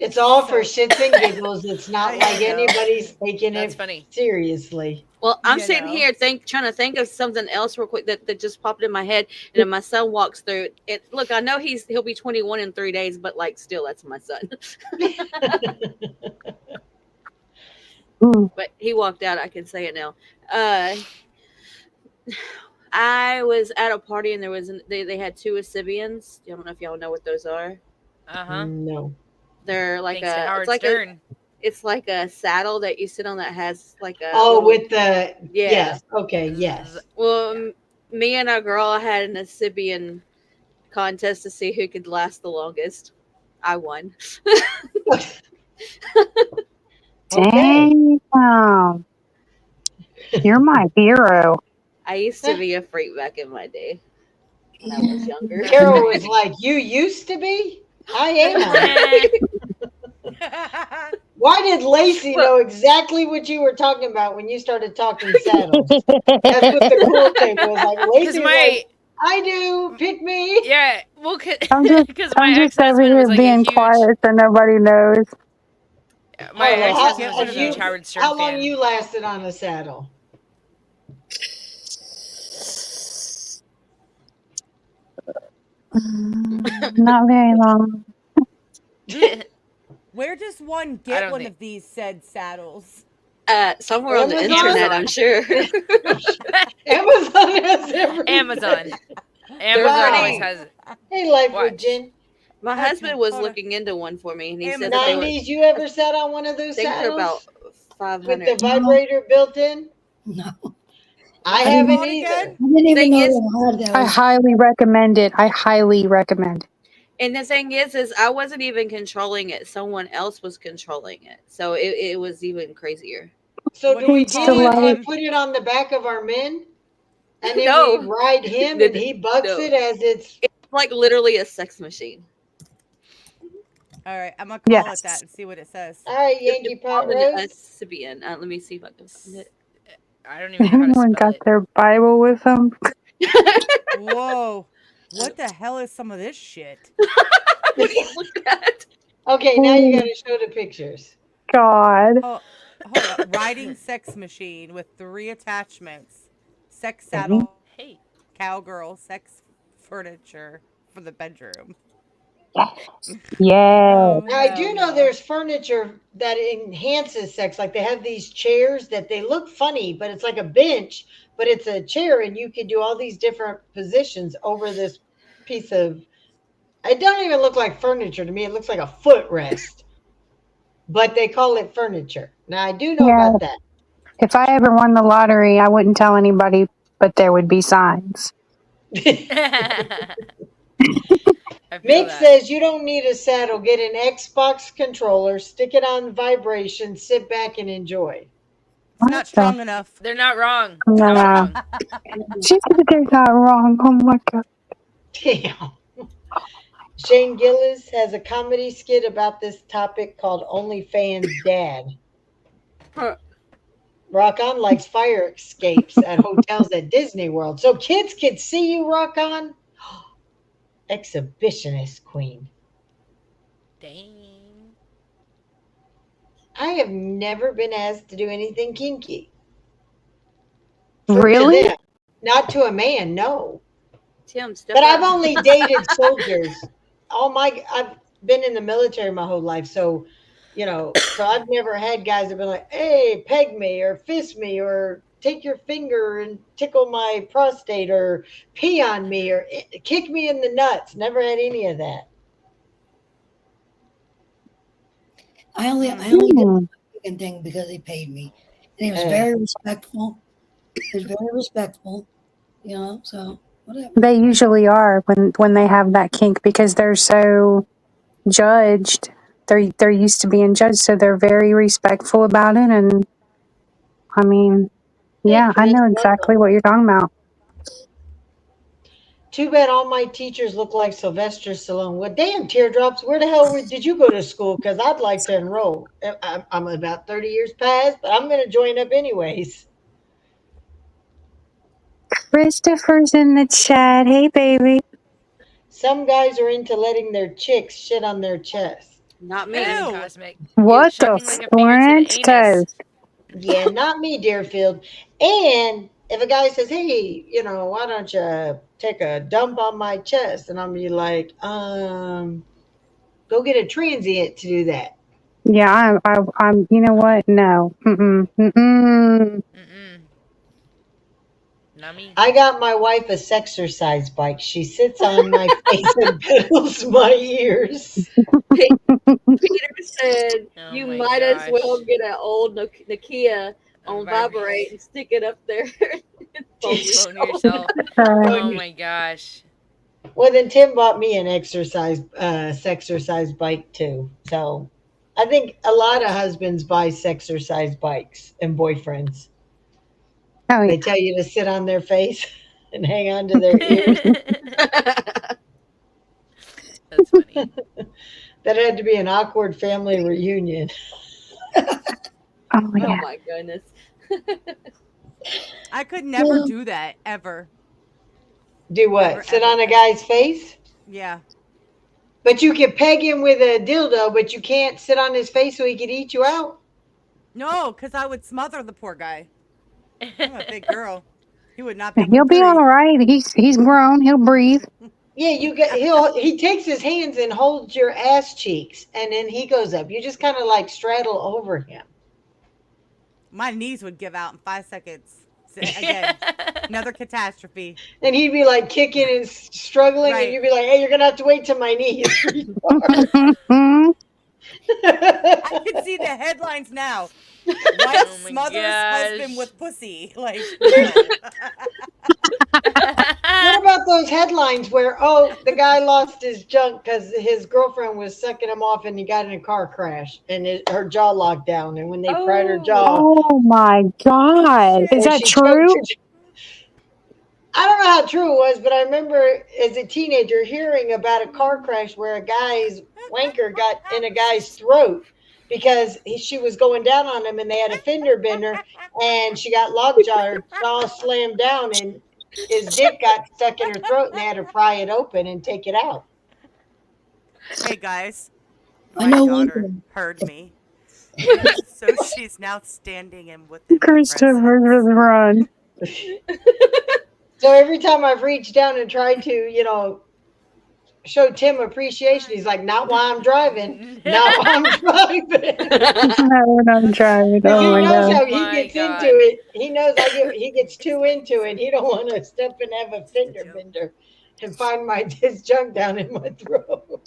It's all for So, shits and giggles. It's not you like know. anybody's taking That's it funny. seriously. Well, I'm You sitting know. here trying to think of something else real quick that just popped in my head, and then my son walks through it. Look, I know he'll be 21 in 3 days, but like still, that's my son. Ooh. But he walked out. I can say it now. I was at a party and there was they had two Asibians. I don't know if y'all know what those are. Uh-huh. No. They're like Thanks to it's Howard like Stern. it's like a saddle that you sit on that has like a Oh, little, with the yeah. yes. Okay, yes. Well, Yeah. me and a girl had an Asibian contest to see who could last the longest. I won. Okay. Damn. You're my hero. I used to be a freak back in my day when I was younger. That's Carol was crazy. like, "You used to be? I am." Why did Lacey know exactly what you were talking about when you started talking saddles? That's what the cool thing was. Like Because Lacey was my like, "I do. Pick me." yeah, well, I'm because my just over ex-husband here was like a being huge quiet so nobody knows. my Hold on. ex-husband was a Get one of huge those. Howard Stern How long fan. you lasted on a saddle? Not very long. Where does one I get don't one think- of these said saddles? Somewhere on the Amazon? internet, I'm sure. Amazon has everything. Amazon. Amazon Wow. always has it. Hey, Life with Watch. Jen. My Okay, husband was hold on. looking into one for me, and he said Amazon. that they were. 90s, you ever sat on one of those I think they're about saddles with the 500. vibrator built in? No, I What's it haven't called either. again? I didn't even Thing know is- they had I those. highly recommend it. I highly recommend it. And the thing is I wasn't even controlling it; someone else was controlling it, so it was even crazier. So What do do we you get call it it and on- put it on the back of our men? And then No. we ride him and he bucks No. it as it's It's like literally a sex machine. All right, I'm gonna call Yes. it that and see what it says. all right, Yankee It's Pot called an Rose. Asibian. Let me see if I can find it. I don't even know how to Anyone spell got it. their Bible with them? Whoa, what the hell is some of this shit? What are you looking at? Okay, now you gotta show the pictures. God. Oh, hold up. Riding sex machine with 3 attachments. Sex saddle, Hey. cowgirl, sex furniture for the bedroom. Yeah. Oh, Now I hell do know no. there's furniture that enhances sex. Like they have these chairs that they look funny, but it's like a bench, but it's a chair, and you can do all these different positions over this piece of. It don't even look like furniture to me. It looks like a footrest, but they call it furniture. Now I do know Yeah. about that. If I ever won the lottery, I wouldn't tell anybody, but there would be signs. I feel Mick that. says you don't need a saddle. Get an Xbox controller, stick it on vibration, sit back and enjoy. It's not strong enough. They're not wrong. No. Not wrong. She said they're not wrong. Oh my God. Damn. Shane Gillis has a comedy skit about this topic called OnlyFans Dad. Huh. Rock On likes fire escapes at hotels at Disney World. So kids can see you, Rock On. Exhibitionist queen. Dang. I have never been asked to do anything kinky. Really? To them. Not to a man, no. Tim, step But up. I've only dated soldiers. I've been in the military my whole life, so so I've never had guys that been like, "Hey, peg me or fist me or take your finger and tickle my prostate or pee on me or kick me in the nuts." Never had any of that. I only did Hmm. the chicken thing because he paid me, and he was very respectful. He was very respectful, So whatever. They usually are when they have that kink because they're so judged. They're used to being judged, so they're very respectful about it. And I mean, Hey, yeah, I Chris, know welcome. exactly what you're talking about. Too bad all my teachers look like Sylvester Stallone. Well, damn, teardrops. Where the hell did you go to school? Because I'd like to enroll. I'm about 30 years past, but I'm going to join up anyways. Christopher's in the chat. Hey, baby. Some guys are into letting their chicks shit on their chest. Not That is me. Ew. cosmic. You're What the chucking like a finger to the anus. French? Yeah, not me, Deerfield. And if a guy says, "Hey, why don't you take a dump on my chest?" and I'm be like, go get a transient to do that. Yeah, I'm. You know what? No. Mm-mm. Mm-mm. Mm-mm. Not me. I got my wife a sexercise bike. She sits on my face and pedals my ears. Peter said Oh you my might as well gosh. get an old Nokia on Vibrate. vibrate and stick it up there. Phone yourself. Oh my gosh. Well, then Tim bought me an sexercise bike too. So I think a lot of husbands buy sexercise bikes and boyfriends. Oh yeah. They tell you to sit on their face and hang on to their ears. That's funny. That had to be an awkward family reunion. Oh Oh yeah. my goodness. I could never do that ever. Do what? Never, Sit ever. on a guy's face? Yeah. But you can peg him with a dildo, but you can't sit on his face so he could eat you out? No, because I would smother the poor guy. I'm a big girl. He would not be able He'll to be breathe. all right. He's grown. He'll breathe. Yeah, he takes his hands and holds your ass cheeks and then he goes up. You just kind of like straddle over him. My knees would give out in 5 seconds. So, again, another catastrophe. And he'd be like kicking and struggling, Right. and you'd be like, "Hey, you're gonna have to wait till my knees restart." I can see the headlines now. Wife Oh my smothers gosh. husband with pussy. Like, What about those headlines where the guy lost his junk because his girlfriend was sucking him off and he got in a car crash and her jaw locked down, and when they pried her jaw, Oh my God! Is and that she choked true? her. I don't know how true it was, but I remember as a teenager hearing about a car crash where a guy's wanker got in a guy's throat because she was going down on him and they had a fender bender and she got lockjaw, her jaw slammed down and his dick got stuck in her throat and they had to pry it open and take it out. hey guys, I my know one daughter thing. heard me. So she's now standing in within my Christopher presence. just run. So every time I've reached down and tried to, show Tim appreciation, he's like, "Not while I'm driving. Not while I'm driving." No, I'm driving. Because Oh he my knows God. how Oh he my gets God. into it. He knows he gets too into it. He don't want to step and have a fender bender and find his junk down in my throat.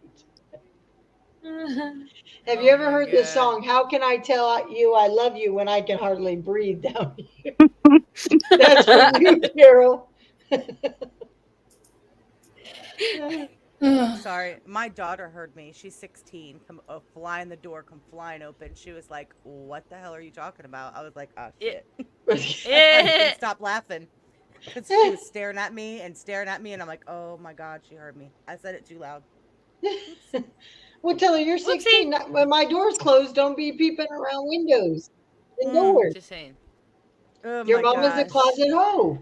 Have you Oh ever my heard this God. song? How can I tell you I love you when I can hardly breathe down here? That's for you, Carol. Sorry, my daughter heard me. She's 16. Come flying the door, come flying open. She was like, "What the hell are you talking about?" I was like, "Oh shit!" I couldn't stop laughing because she was staring at me, and I'm like, "Oh my god, she heard me." I said it too loud. Well, tell her you're 16. When my door's closed, don't be peeping around windows and doors. Just saying. Oh Your my mama's a gosh. closet hoe.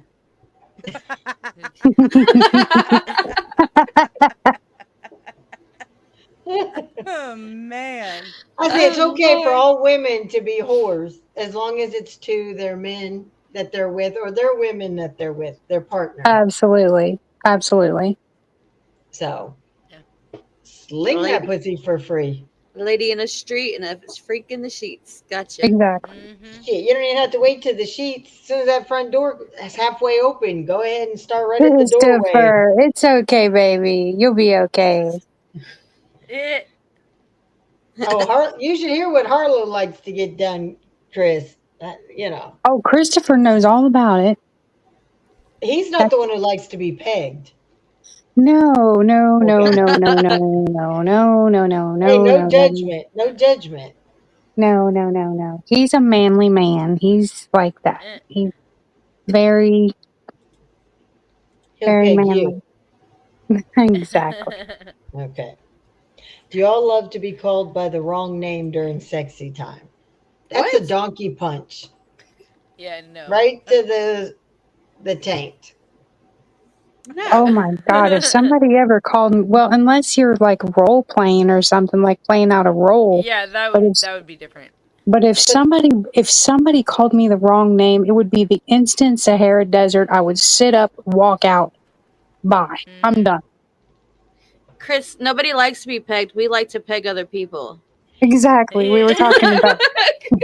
Oh man. I say it's okay for Lord. all women to be whores as long as it's to their men that they're with or their women that they're with, their partner. Absolutely. Absolutely. So Yeah. sling that Lady, pussy for free. lady in the street and a freak in the sheets. Gotcha. Exactly. Mm-hmm. Shit, you don't even have to wait till the sheets. As soon as that front door is halfway open, go ahead and start right at the doorway. Christopher, it's okay, baby. You'll be okay. You should hear what Harlow likes to get done, Chris. Oh, Christopher knows all about it. He's not the one who likes to be pegged. No. Hey, no judgment. No judgment. No. He's a manly man. He's like that. He's very, He'll very peg manly. you. Exactly. Okay. Do y'all love to be called by the wrong name during sexy time? That's a What? donkey punch Yeah, no. right to the taint. Oh No. my God. If somebody ever called me, well, unless you're like role playing or something, like playing out a role. Yeah, But if, that would be different. but But if somebody called me the wrong name, it would be the instant Sahara Desert. I would sit up, walk out. Bye. I'm Hmm. done. Chris, nobody likes to be pegged. We like to peg other people. Exactly. We were talking about.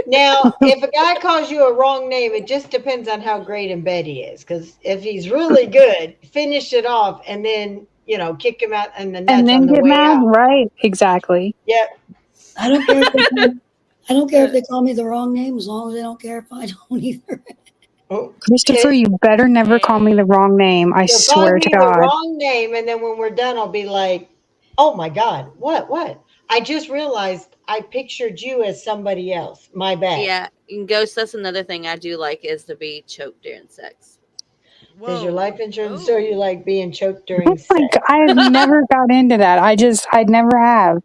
now, if a guy calls you a wrong name, it just depends on how great in bed he is. Because if he's really good, finish it off and then, kick him out in the And nuts then on the get way mad, out. right? Exactly. Yep. I don't care if they call, I don't care if they call me the wrong name as long as they don't care if I don't either. Christopher, Okay. you better never call me the Hey. wrong name. I So call swear to me the God. wrong name, and then when we're done, I'll be like, "Oh my God, what? I just realized I pictured you as somebody else. My bad." Yeah, and ghost. That's another thing I do like is to be choked during sex. Does your life Whoa. insurance show you Oh. like being choked Oh during my sex? God, I have never got into that. I never have.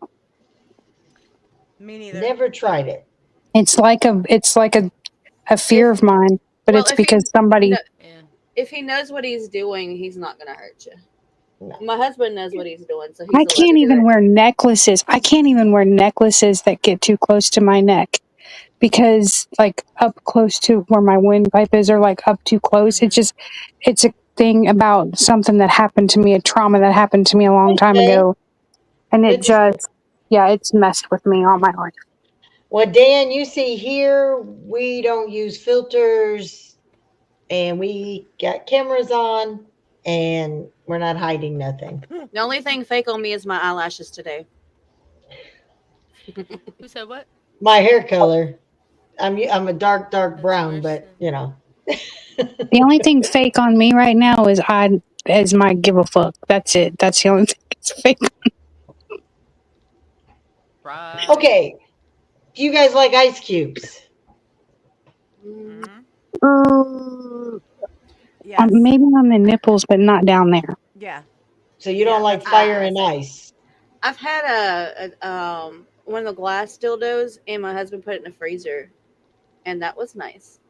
Me neither. Never tried it. It's like a fear If of mine, but well, it's because somebody. Yeah. if he knows what he's doing, he's not gonna hurt you. No. My husband knows what he's doing, so I he's allowed can't to do even it. wear necklaces. I can't even wear necklaces that get too close to my neck because, like, up close to where my windpipe is, or like up too close. Hmm. It's a thing about something that happened to me, a trauma that happened to me a long time Okay. ago, and it Good to know. just, yeah, it's messed with me all my life. Well, Dan, you see here, we don't use filters and we got cameras on and we're not hiding nothing. The only thing fake on me is my eyelashes today. Who said what? My hair color, I'm a dark That's brown, worse but than. The only thing fake on me right now is my give a fuck. That's it. That's the only thing that's fake. Right. Okay. Do you guys like ice cubes? Mm, Hmm. Uh, Yes. maybe on the nipples, but not down there. Yeah. So you don't Yeah. like That's what I was fire gonna I and say. ice? I've had a one of the glass dildos, and my husband put it in the freezer, and that was nice.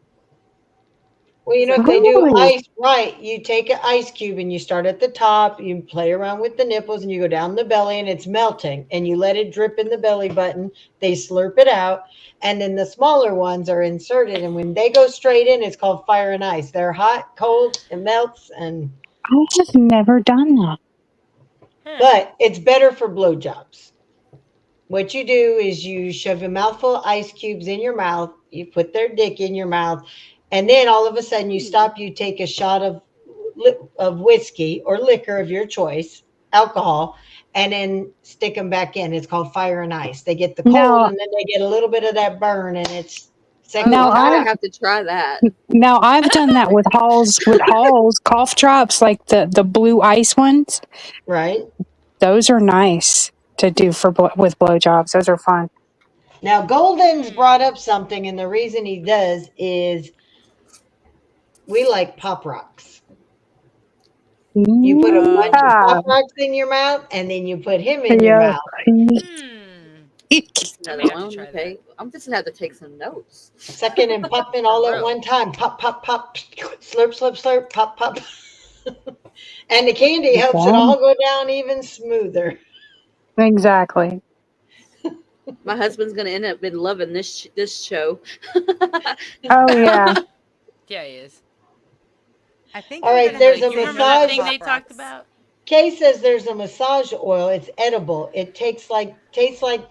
Well, Is if it they cold? do Really? ice right, you take an ice cube and you start at the top, you play around with the nipples and you go down the belly and it's melting and you let it drip in the belly button. They slurp it out. And then the smaller ones are inserted. And when they go straight in, it's called fire and ice. They're hot, cold, it melts. I have never done that. Huh. But it's better for blowjobs. What you do is you shove a mouthful of ice cubes in your mouth, you put their dick in your mouth, and then all of a sudden you Hmm. stop, you take a shot of whiskey or liquor of your choice, alcohol, and then stick them back in. It's called fire and ice. They get the cold Now, and then they get a little bit of that burn, and it's Oh, sexy now well, I'm time, gonna I've have to try that. now I've done that with Halls cough drops, like the blue ice ones. right? Those are nice to do with blowjobs. Those are fun. Now, Golden's brought Hmm. up something, and the reason he does is we like pop rocks. You put a bunch of Oh. Yeah. pop rocks in your mouth, and then you put him in your Yeah. mouth. Hmm. That's I another may have to one. try that. Okay, I'm just gonna have to take some notes. Sucking and popping For all at real. one time. Pop, pop, pop. Slurp, slurp, slurp. Pop, pop. And the candy helps it Yeah, all go down even smoother. exactly. My husband's gonna end up been loving this show. Oh yeah. Yeah, he is. I think All I'm right, gonna there's have a to You get remember you that some massage. thing they pop talked rocks. about? Kay says there's a massage oil. It's edible. It tastes like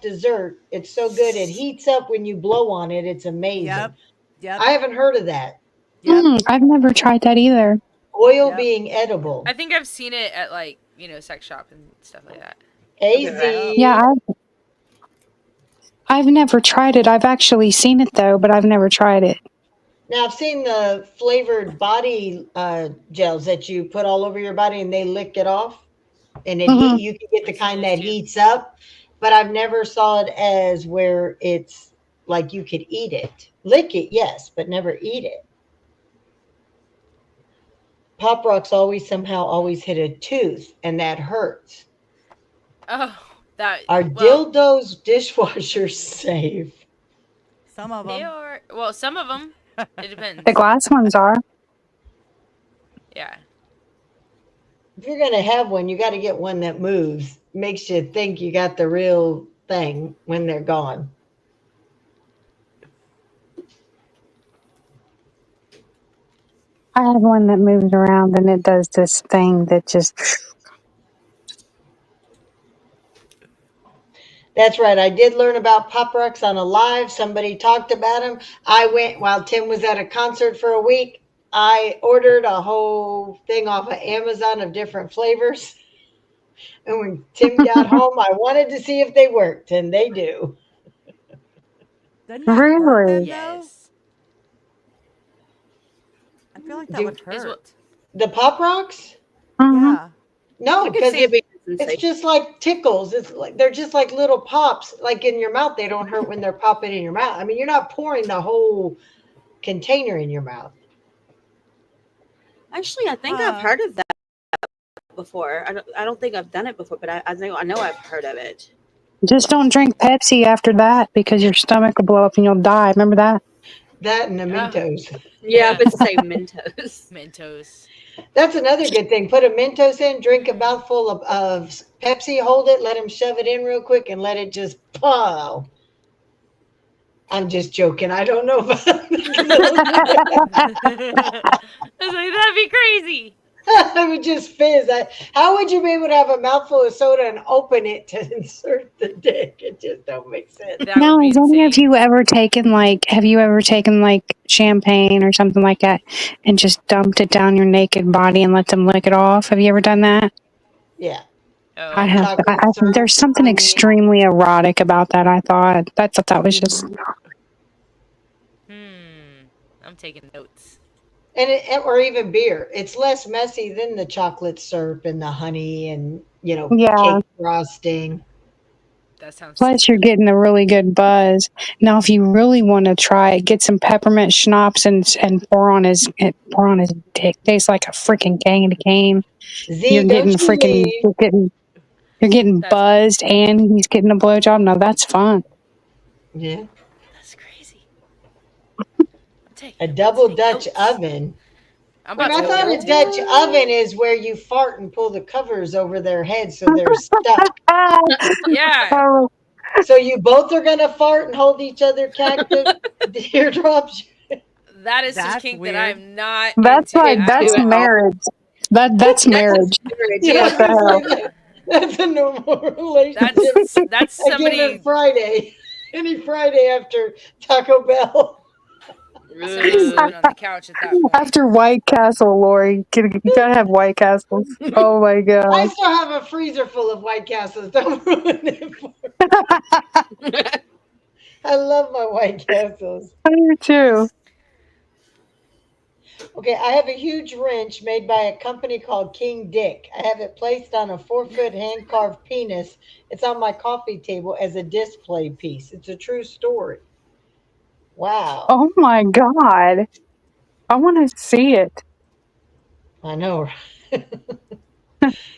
dessert. It's so good. It heats up when you blow on it. It's amazing. Yep. Yep. I haven't heard of that. Yep. I've never tried that either. Oil Yep. being edible. I think I've seen it at like sex shop and stuff like that. Okay. Yep. Yeah, AZ. I've never tried it. I've actually seen it though, but I've never tried it. Now I've seen the flavored body gels that you put all over your body and they lick it off and it Hmm. heat. You can get the I've seen kind those that too. heats up, but I've never saw it as where it's like you could eat it. Lick it, yes, but never eat it. Pop Rocks always hit a tooth, and that hurts. Oh, that Are well, dildos dishwashers safe? Some of they them. are. Well, some of them. It The depends. glass ones are. Yeah. If you're gonna have one, you got to get one that moves. Makes you think you got the real thing when they're gone. I have one that moves around and it does this thing that just. That's right. I did learn about Pop Rocks on a live. Somebody talked about them. I went while Tim was at a concert for a week. I ordered a whole thing off of Amazon of different flavors. And when Tim got home, I wanted to see if they worked, and they do. Doesn't that hurt then, Really? though? Yes. I feel like that Do would Is what hurt. the Pop Rocks? Hmm. Yeah. No, I could because see it being a it's sensation. just like tickles. It's like they're just like little pops, like in your mouth. They don't hurt when they're popping in your mouth. I mean, you're not pouring the whole container in your mouth. Actually, I think I've Huh. heard of that before. I don't think I've done it before, but I know I've heard of it. Just don't drink Pepsi after that because your stomach will blow up and you'll die. Remember that? That and the Ah, Mentos. Yeah, yeah. but say Mentos. Mentos. That's another good thing. Put a Mentos in, drink a mouthful of Pepsi, hold it, let him shove it in real quick, and let it just pow. I'm just joking. I don't know if I'm I was like, that'd be crazy. I would just fizz. How would you be able to have a mouthful of soda and open it to insert the dick? It just don't make sense. That Now, would be has any of insane. you ever taken have you ever taken like champagne or something like that and just dumped it down your naked body and let them lick it off? Have you ever done that? Yeah. I Oh, have. Chocolate syrup, There's something honey. extremely erotic about that. I thought that was just. I'm taking notes. Or even beer. It's less messy than the chocolate syrup and the honey and Yeah. cake frosting. That sounds Plus, you're stupid. getting a really good buzz. Now, if you really want to try it, get some peppermint schnapps and pour on his dick. Tastes like a freaking candy cane. You're Z, getting don't you freaking leave? you're getting That's funny. buzzed and he's getting a blowjob. No, that's fun. Yeah. That's crazy. A I'm about to double take Dutch notes. oven. I'm Wait, about to I go thought get a one too. Dutch oven is where you fart and pull the covers over their heads so they're stuck. Yeah, Oh, So you both are gonna fart and hold each other captive, teardrops. that is some That's kink that weird. I'm not that's into like Into at that's it all. all. marriage. That's That's just marriage. marriage. Yeah, I Yeah. was gonna say that's a normal relationship. That's I give it somebody Friday, any Friday after Taco Bell. sleeping on the couch at that point. After White Castle, Lori, you gotta have White Castles. Oh my I god. still have a freezer full of White Castles. Don't ruin it for me. I love my White Castles. I do too. Okay, I have a huge wrench made by a company called King Dick. I have it placed on a 4-foot hand carved penis. It's on my coffee table as a display piece. It's a true story. Wow. Oh my god. I want to see it. I know.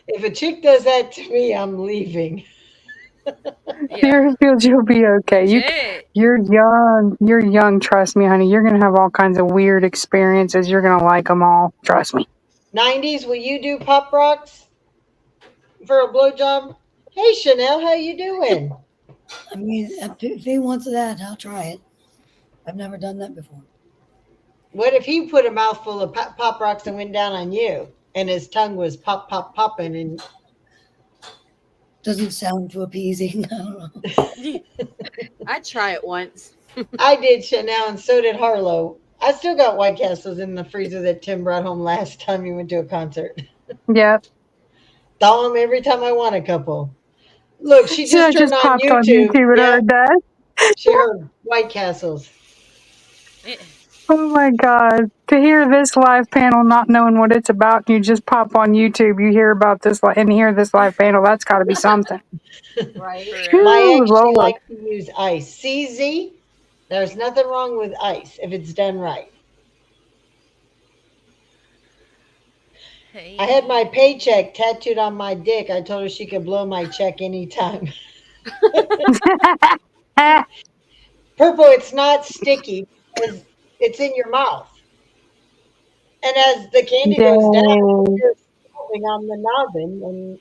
If a chick does that to me, I'm leaving. Yeah, Deerfield, you'll be okay. legit. You're young. You're young. Trust me, honey. You're gonna have all kinds of weird experiences. You're gonna like them all. Trust me. 90s, will you do Pop Rocks for a blowjob? Hey, Chanel, how you doing? I mean, if he wants that, I'll try it. I've never done that before. What if he put a mouthful of Pop Rocks and went down on you and his tongue was pop, pop, popping and Doesn't sound too appeasing. I don't know. I'd try it once. I did Chanel and so did Harlow. I still got White Castles in the freezer that Tim brought home last time he went to a concert. Yep. Thaw them every time I want a couple. Look, she So just I turned just on popped on YouTube. YouTube and Yeah, heard that. she heard White Castles. Oh my god! To hear this live panel, not knowing what it's about, you just pop on YouTube. You hear about this and hear this live panel. That's got to be something. Right? For real. My Ooh, ex, she Lord. likes to use ice. CZ, there's nothing wrong with ice if it's done right. I had my paycheck tattooed on my dick. I told her she could blow my check anytime. Purple, it's not sticky because it's in your mouth. And as the candy goes down, Dang. you're stopping on the noggin, and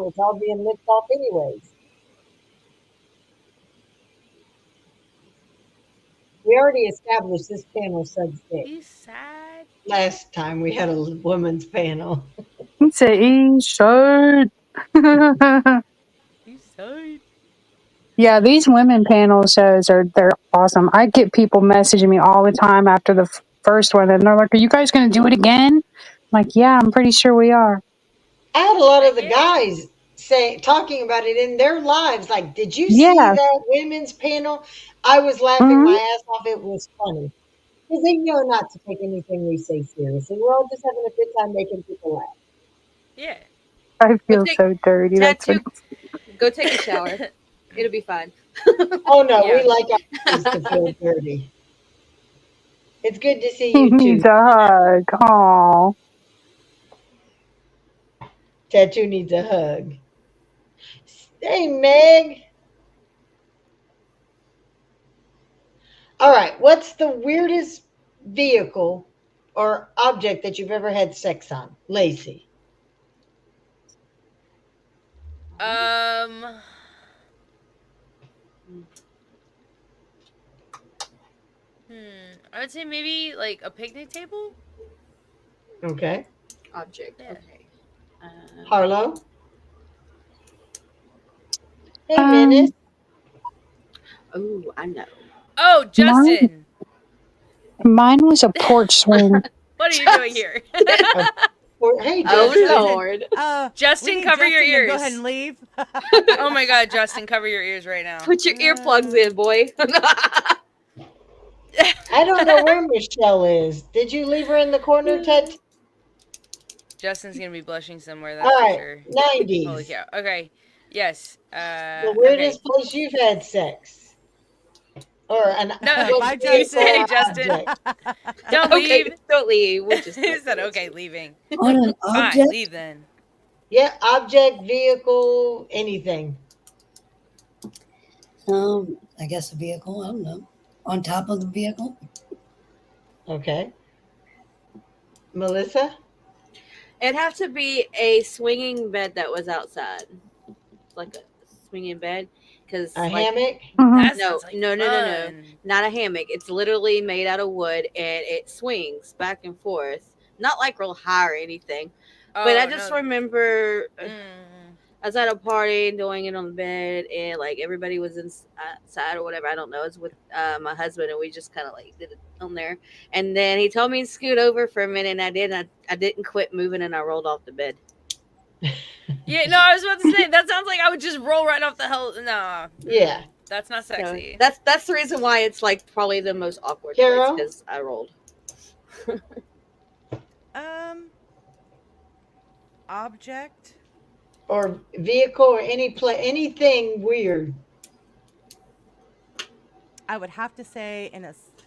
it's all being licked off anyways. We already established this panel sucks dick. He's sad. Last time we had a women's panel. It's a e-shirt. He's sad. Yeah, these women panel shows they're awesome. I get people messaging me all the time after the first one, and they're like, "Are you guys going to do it again?" I'm like, yeah, I'm pretty sure we are. I had a lot of the Yeah. guys talking about it in their lives. Like, did you see Yeah. that women's panel? I was laughing Hmm. my ass off. It was funny because they know not to take anything we say seriously. We're all just having a good time making people laugh. Yeah. I Go feel take so dirty. That's tattoo. Go take a shower. It'll be fine. Oh no, we Yeah. like our bodies to feel dirty. It's good to see he you too. needs a hug. Aw. Tattoo needs a hug. Hey, Meg. All right. What's the weirdest vehicle or object that you've ever had sex on? Lacey. Um. I would say maybe like a picnic table. Okay. Object. Yeah. Okay. Harlow. Hey, Menace. Um, Oh, I know. Oh, mine, Justin. mine was a porch swing. What are you doing here? Hey, Oh Justin. Lord. Justin, we need cover your Justin to ears. Go ahead and leave. Oh my God, Justin, cover your ears right now. Put your earplugs in, boy. I don't know where Michelle is. Did you leave her in the corner, Ted? Justin's gonna be blushing somewhere, All that's for right. sure. 90s. Holy cow. Okay. Yes. The weirdest place you've had sex. Or an No, Bye, vehicle you say, or Justin. object. Don't Okay, leave. don't leave. We'll just He said, okay, leaving. On an Fine, object? leave then. Yeah, object, vehicle, anything. I guess a vehicle. I don't know. On top of the vehicle? Okay. Melissa? It'd have to be a swinging bed that was outside, like a swinging bed, because A like hammock? Mhm. That no, sounds like no, no, no, no, fun. not a hammock. It's literally made out of wood and it swings back and forth, not like real high or anything. But I Oh, just no. remember Mm. I was at a party doing it on the bed, and like everybody was inside or whatever. I don't know. It's with my husband, and we just kind of like did it on there. And then he told me to scoot over for a minute, and I did. And I didn't quit moving, and I rolled off the bed. Yeah, no, I was about to say that sounds like I would just roll right off the hell. Nah. Yeah. That's not So sexy. that's the reason why it's like probably the most awkward Carol? because I rolled. Object. Or vehicle or anything weird. I would have to say,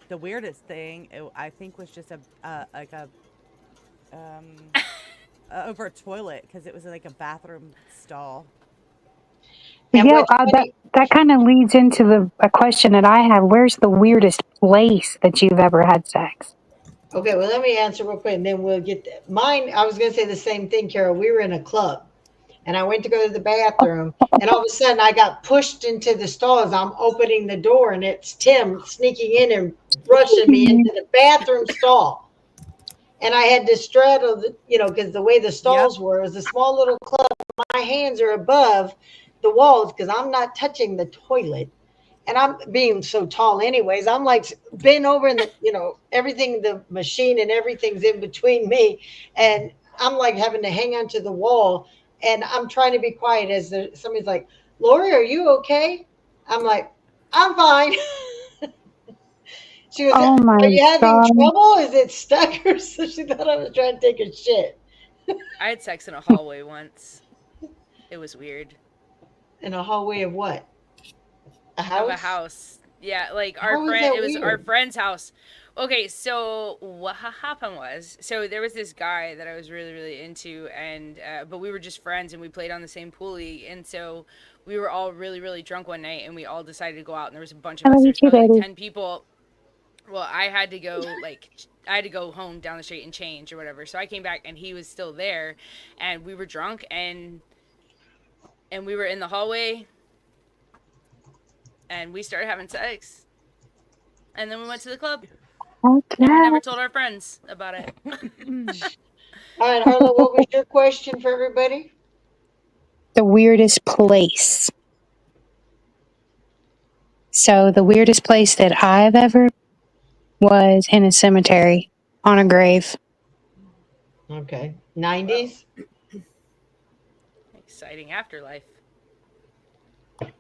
the weirdest thing I think was just like a over a toilet because it was like a bathroom stall. And Yeah, what's funny, that kind of leads into a question that I have. Where's the weirdest place that you've ever had sex? okay, well, let me answer real quick and then we'll get mine. I was going to say the same thing, Carol. We were in a club and I went to go to the bathroom and all of a sudden I got pushed into the stalls. I'm opening the door and it's Tim sneaking in and rushing me into the bathroom stall. And I had to straddle, because the way the stalls were, it was a small little club. My hands are above the walls because I'm not touching the toilet. And I'm being so tall anyways. I'm like bent over in everything, the machine and everything's in between me. And I'm like having to hang onto the wall. And I'm trying to be quiet as somebody's like, Lori, are you okay? I'm like, I'm fine. She was, Oh my are you having God. trouble? Is it stuck? Or so she thought I was trying to take a shit. I had sex in a hallway once. It was weird. In a hallway of what? A house? Of a house. Yeah, like How our is friend. that It was our weird? friend's house. Okay, so what happened was, so there was this guy that I was really, really into, and but we were just friends, and we played on the same pool league, and so we were all really, really drunk one night, and we all decided to go out, and there was a bunch I of us. love you There's too, probably like baby. 10 people. Well, I had to go I had to go home down the street and change or whatever. So I came back, and he was still there, and we were drunk, and we were in the hallway, and we started having sex, and then we went to the club. Okay. And we never told our friends about it. All right, Harlow, what was your question for everybody? The weirdest place. So the weirdest place that I've ever was in a cemetery on a grave. Okay. 90s? Exciting afterlife.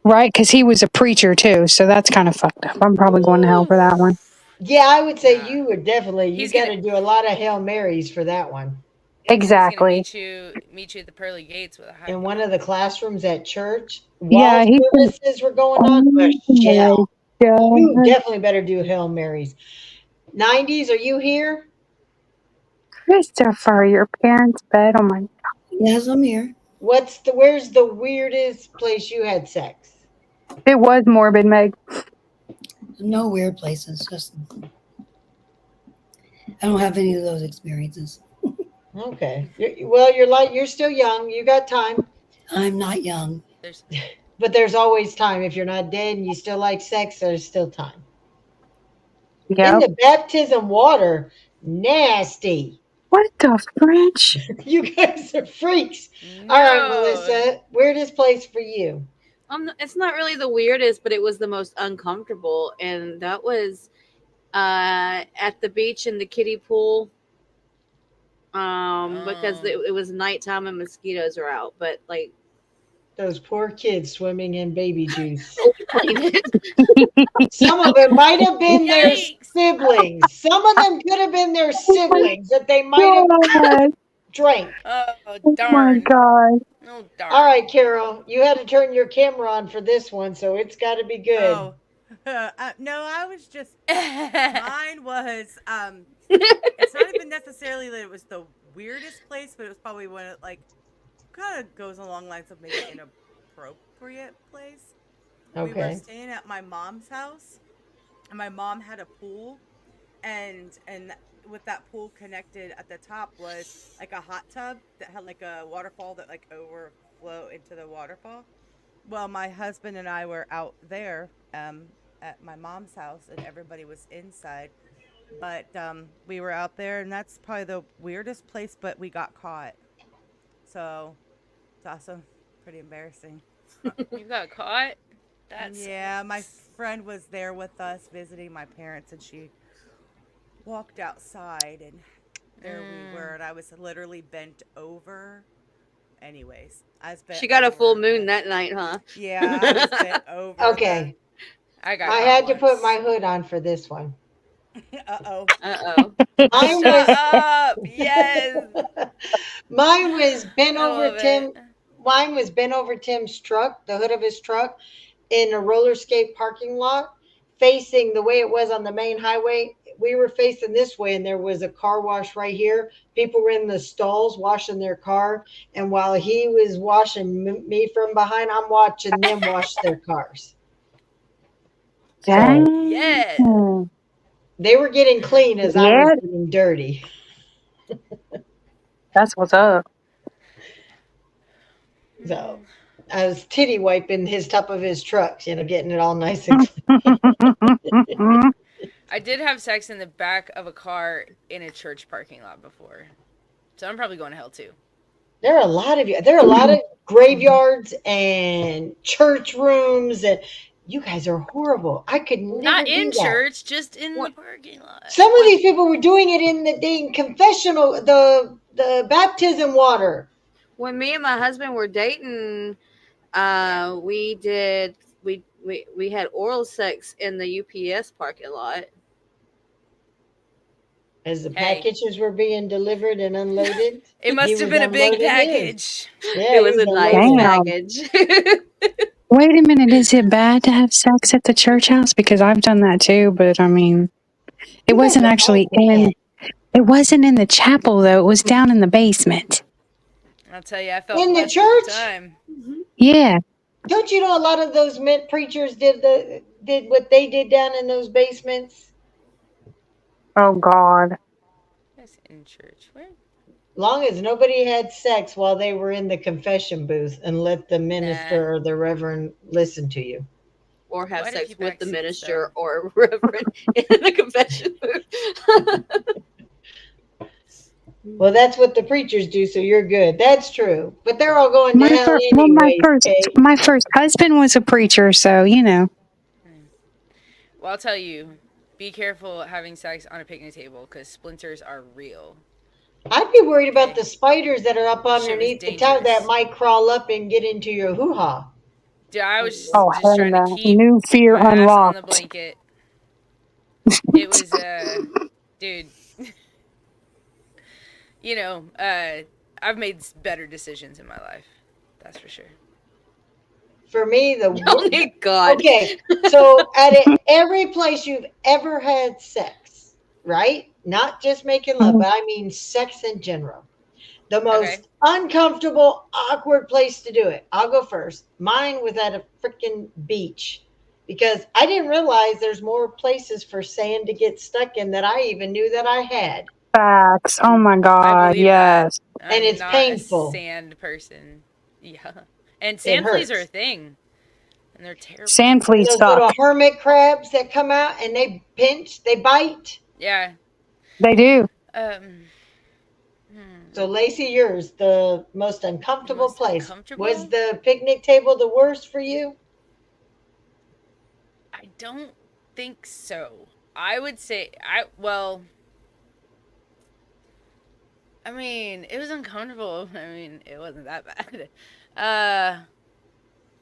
Right, because he was a preacher too, so that's kind of fucked up. I'm probably going to hell for that one. Yeah, I would say Nah. you would definitely. You He's got gonna- to do a lot of Hail Marys for that one. Exactly. He's gonna meet you at the pearly gates with a high. In one of the classrooms at church, Yeah, while he's been- services were going on, Oh Michelle, my you God. definitely better do Hail Marys. 90s, are you here? Christopher, your parents' bed. Oh my God. Yes, I'm here. Where's the weirdest place you had sex? It was morbid, Meg. No weird places. Just I don't have any of those experiences. Okay. You're still young. You got time. I'm not young. But there's always time. If you're not dead and you still like sex, there's still time. In Yep. the baptism water, nasty. What the French? You guys are freaks. No. All right, Melissa, weirdest place for you? It's not really the weirdest, but it was the most uncomfortable, and that was at the beach in the kiddie pool. Because it was nighttime and mosquitoes are out, but like Those poor kids swimming in baby juice. cleaned it. Some of it might have been their Yikes. siblings. Some of them could have been their siblings that they might have God. drank. Oh Oh darn. my God. Oh darn. All right, Carol, you had to turn your camera on for this one, so it's got to be good. Oh, no, I was just. Mine was. It's not even necessarily that it was the weirdest place, but it was probably one of kind of goes along lines of maybe inappropriate place. We were Okay. staying at my mom's house, and my mom had a pool, and with that pool connected at the top was like a hot tub that had like a waterfall that like overflow into the waterfall. Well, my husband and I were out there at my mom's house, and everybody was inside. But we were out there, and that's probably the weirdest place. But we got caught, so it's also pretty embarrassing. You got caught? That's Yeah, my friend was there with us visiting my parents, and she walked outside, and there we were, and I was literally bent over. Anyways, I was bent She got a full over. moon that night, huh? Yeah, I was bent over. Okay. I got I caught had to put once. my hood on for this one. Uh-oh. Uh-oh. Mine Shut was up. Yes. mine was bent I over love Tim. it. Mine was bent over Tim's truck, the hood of his truck, in a roller skate parking lot, facing the way it was on the main highway. We were facing this way, and there was a car wash right here. People were in the stalls washing their car, and while he was washing me from behind, I'm watching them wash their cars. So Dang. Yes. they were getting clean as I Yeah. was getting dirty. That's what's up. So I was titty wiping his top of his truck, getting it all nice and clean. I did have sex in the back of a car in a church parking lot before. So I'm probably going to hell too. There are a lot of you. There are a lot of graveyards and church rooms, and you guys are horrible. I could never Not do in that. church, just in the What? parking lot. Some of these people were doing it in the dang confessional, the baptism water. When me and my husband were dating, we had oral sex in the UPS parking lot. As the Hey. packages were being delivered and unloaded. It must He have was been a big unloading his. package. Yeah, It was a nice Damn. package. Wait a minute, is it bad to have sex at the church house? Because I've done that too, but I mean, It You guys wasn't are actually old men. it wasn't in the chapel though. It was down in the basement. I'll tell you, I felt In the blessed at the church? time. Yeah. Don't you know a lot of those men preachers did what they did down in those basements? Oh God. That's in church. Where? Long as nobody had sex while they were in the confession booth and let the Nah. minister or the reverend listen to you. Or have Quite a few sex with the backseats, though. minister or reverend in the confession booth. Well, that's what the preachers do, so you're good. That's true. But they're all going to My hell my anyways, first Kate. my first husband was a preacher, so you know. Well, I'll tell you, be careful having sex on a picnic table because splinters are real. I'd be worried about Okay. the spiders that are up Shit was underneath the towel that dangerous. might crawl up and get into your hoo-ha. Dude, I was Oh just hell trying to no. keep New fear my ass on the unlocked. blanket. It was, dude, you know, I've made better decisions in my life. That's for sure. For me, Oh my God. okay, so every place you've ever had sex, right? Not just making love, but I mean sex in general. The Okay. most uncomfortable, awkward place to do it. I'll go first. Mine was at a freaking beach because I didn't realize there's more places for sand to get stuck in than I even knew that I had. Facts. Oh my I God, believe that. yes. And I'm it's not a painful. sand person. Yeah. And It sand fleas are a hurts. thing. And they're terrible. Sand And fleas those little suck. hermit crabs that come out and they pinch, they bite. Yeah. They do. Um, So, Lacey, yours, the most the uncomfortable most place. Was uncomfortable? the picnic table the worst for you? I don't think so. I would say, I mean, it was uncomfortable. I mean, it wasn't that bad.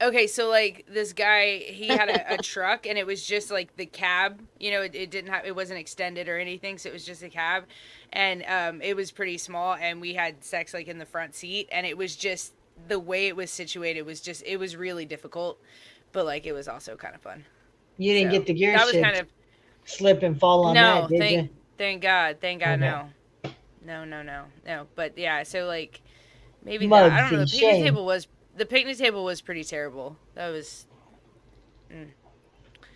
Okay, so like this guy, he had a truck, and it was just like the cab. You know, it didn't have, it wasn't extended or anything, so it was just a cab, and it was pretty small, and we had sex like in the front seat, and it was just the way it was situated was just, it was really difficult, but like it was also kind of fun. You didn't So get the gear that was kind shift of, slip and fall on that, no, did you? thank God, Okay. no, no. But yeah, so like maybe that, I Mugs don't know. and shame. The picnic table was pretty terrible. That was,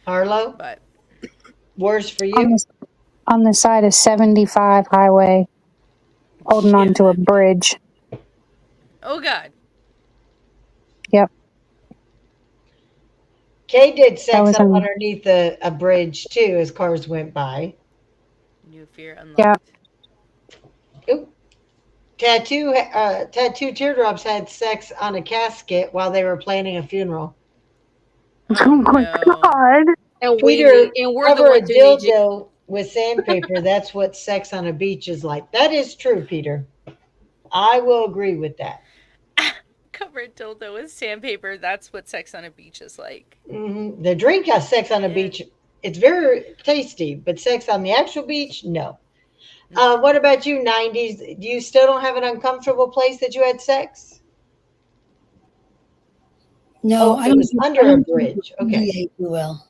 Harlow, but worse for On you? the on the side of 75 highway, holding yeah. on to a bridge. Oh God. Yep. Kay did That sex was up in underneath a bridge too as cars went by. New fear yeah. unlocked. Oop. Tattoo Teardrops had sex on a casket while they were planning a funeral. Oh Oh my no. God. And Peter, we're the cover a ones who need you. dildo with sandpaper. That's what sex on a beach is like. That is true, Peter. I will agree with that. Covered dildo with sandpaper. That's what sex on a beach is like. The drink has sex on a Yeah. beach. It's very tasty, but sex on the actual beach, no. No. What about you, 90s? Do you still don't have an uncomfortable place that you had sex? No, Oh, I it don't. was I under a don't bridge. Okay. deviate too well.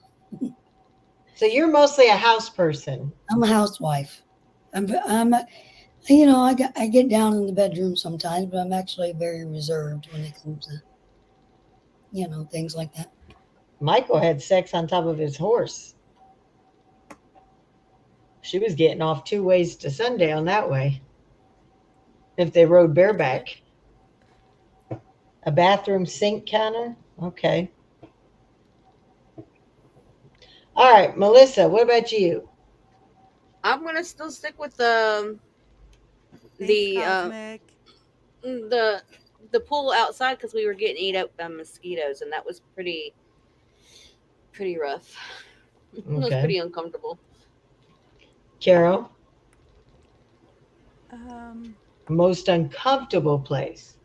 So you're mostly a house person. I'm a housewife. I get down in the bedroom sometimes, but I'm actually very reserved when it comes to, things like that. Michael had sex on top of his horse. She was getting off 2 ways to Sundown that way if they rode That's good. bareback. A bathroom sink counter? Okay. All right, Melissa, what about you? I'm gonna still stick with Thanks, the Cosmic. the the pool outside because we were getting eat up by mosquitoes, and that was pretty rough. It was Okay. pretty uncomfortable. Carol, Um, most uncomfortable place.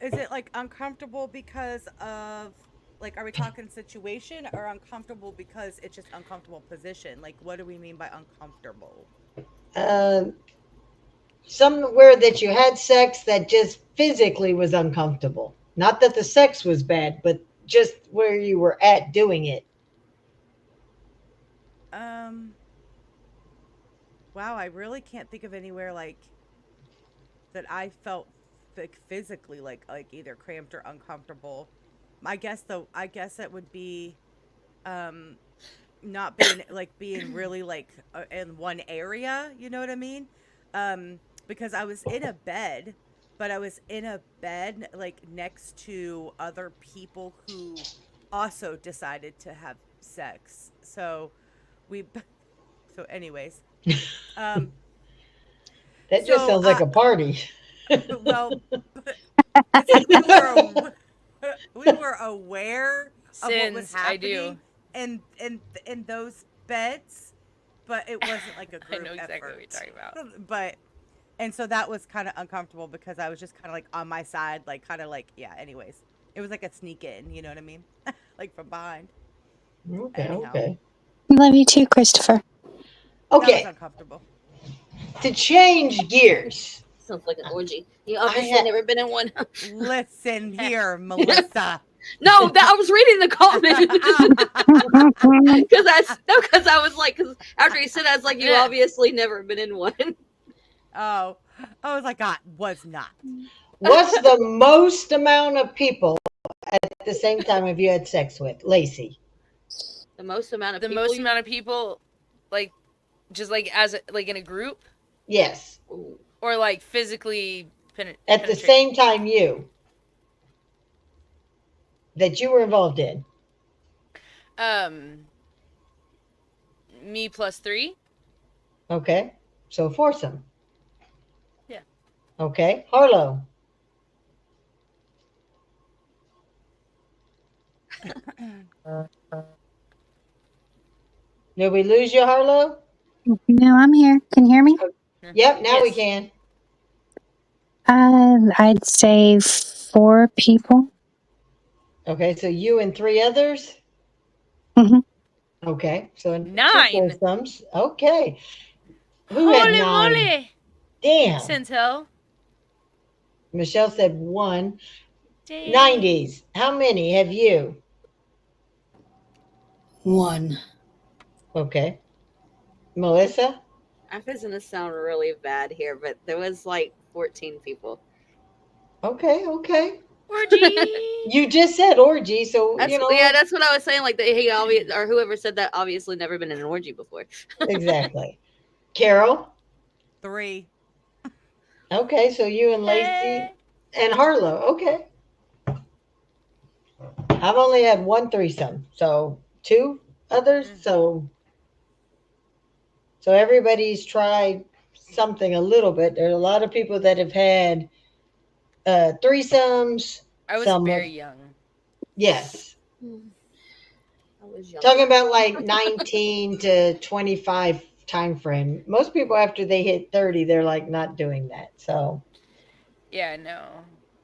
is it like uncomfortable because of like are we talking situation or uncomfortable because it's just uncomfortable position? Like what do we mean by uncomfortable? Uh, Somewhere that you had sex that just physically was uncomfortable. Not that the sex was bad, but just where you were at doing it. Um wow, I really can't think of anywhere like that I felt like physically like either cramped or uncomfortable. I guess it would be um not being really like in one area, you know what I mean? Because I was in a bed, but I was in a bed like next to other people who also decided to have sex. So we so anyways, um That just so sounds like a party. well it's like we were aware of what was Sins, I happening do. in those beds, but it wasn't like a I group know exactly what effort. you're talking about. But and so that was kind of uncomfortable because I was just kind of like on my side, like kind of like yeah. Anyways, it was like a sneak in, you know what I mean? Like from behind. Okay, Anyhow, okay. Love you too, Christopher. that was Okay, uncomfortable. to change gears. Sounds like an orgy. You I obviously had never been in one. Listen here, Melissa. No, that I was reading the comment because I was like, because after you said that, I was like, you obviously never been in one. Oh, I was like, I was not. what's the most amount of people at the same time have you had sex with, Lacey? The most amount of The people. most amount of people, like, just like like in a group, Yes, or like physically at the same time that you were involved in. Um, me plus 3. Okay, so foursome. Yeah. Okay, Harlow. Did we lose you, Harlow? No, I'm here. Can you hear me? Yep, now we Yes. can. I'd say 4 people. Okay, so you and 3 others. Hmm. Okay, so 2 9. foursomes. Okay, who had Holy 9? moly! Damn. Centel. Michelle said 1. Dang. 90s. How many have you? 1. Okay. Melissa? I'm going to sound really bad here, but there was like 14 people. Okay, okay. Orgy. You just said orgy, so That's, you know. yeah, that's what I was saying. Like, he obviously, or whoever said that, obviously never been in an orgy before. Exactly. Carol? 3. Okay, so you and Lacey and Harlow. Okay. I've only had 1 threesome, so 2 others. So everybody's tried something a little bit. There are a lot of people that have had threesomes. I was Some very young. yes. I was young. Talking about like 19 to 25 time frame. Most people after they hit 30, they're like not doing that. So Yeah, no.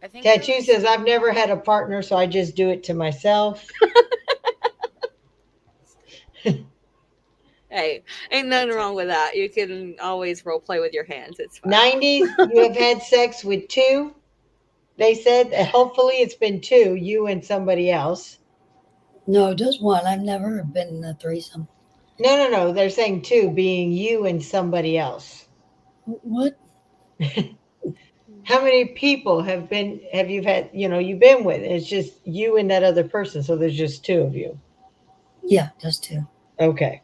I think Tattoo says I've never had a partner, so I just do it to myself. Hey, ain't nothing wrong with that. You can always role play with your hands. It's fine. 90s, you have had sex with 2. They said hopefully it's been 2, you and somebody else. No, just 1. I've never been in a threesome. No. They're saying 2, being you and somebody else. What? How many people have you had, you've been with? It's just you and that other person, so there's just 2 of you. Yeah, just 2. Okay.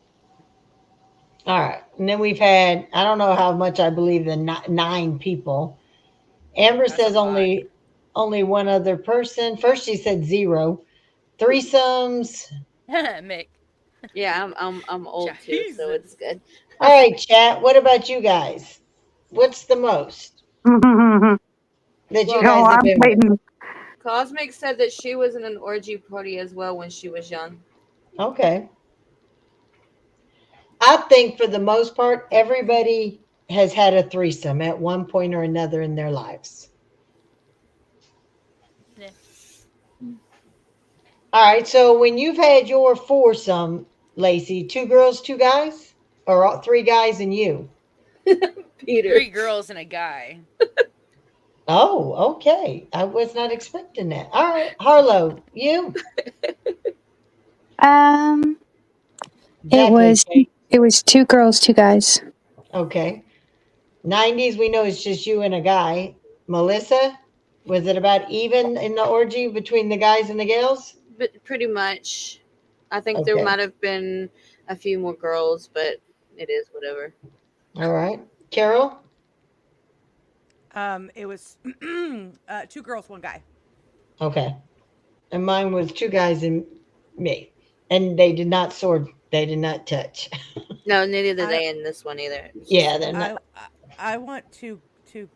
All right. And then we've had, I don't know how much I believe the 9 people. Amber That's says a lot. only 1 other person. First she said 0. Threesomes. Mick. Yeah, I'm old too, so it's good. All right, chat. What about you guys? What's the most that you guys have I'm been with? waiting. Cosmic said that she was in an orgy party as well when she was young. Okay. I think for the most part, everybody has had a threesome at one point or another in their lives. Yeah. All right. So when you've had your foursome, Lacey, 2 girls, 2 guys, or 3 guys and you? Peter. 3 girls and a guy. Oh, okay. I was not expecting that. All right, Harlow, you? It Exactly. was 2 girls, 2 guys. Okay. 90s, we know it's just you and a guy. Melissa, was it about even in the orgy between the guys and the gals? But pretty much, I think there Okay. might have been a few more girls, but it is whatever. All right. Carol? It was two girls, one guy. Okay. And mine was two guys and me. And they did not sword, they did not touch. No, neither did I they in this one either. It was Yeah, just, they're I not. I want two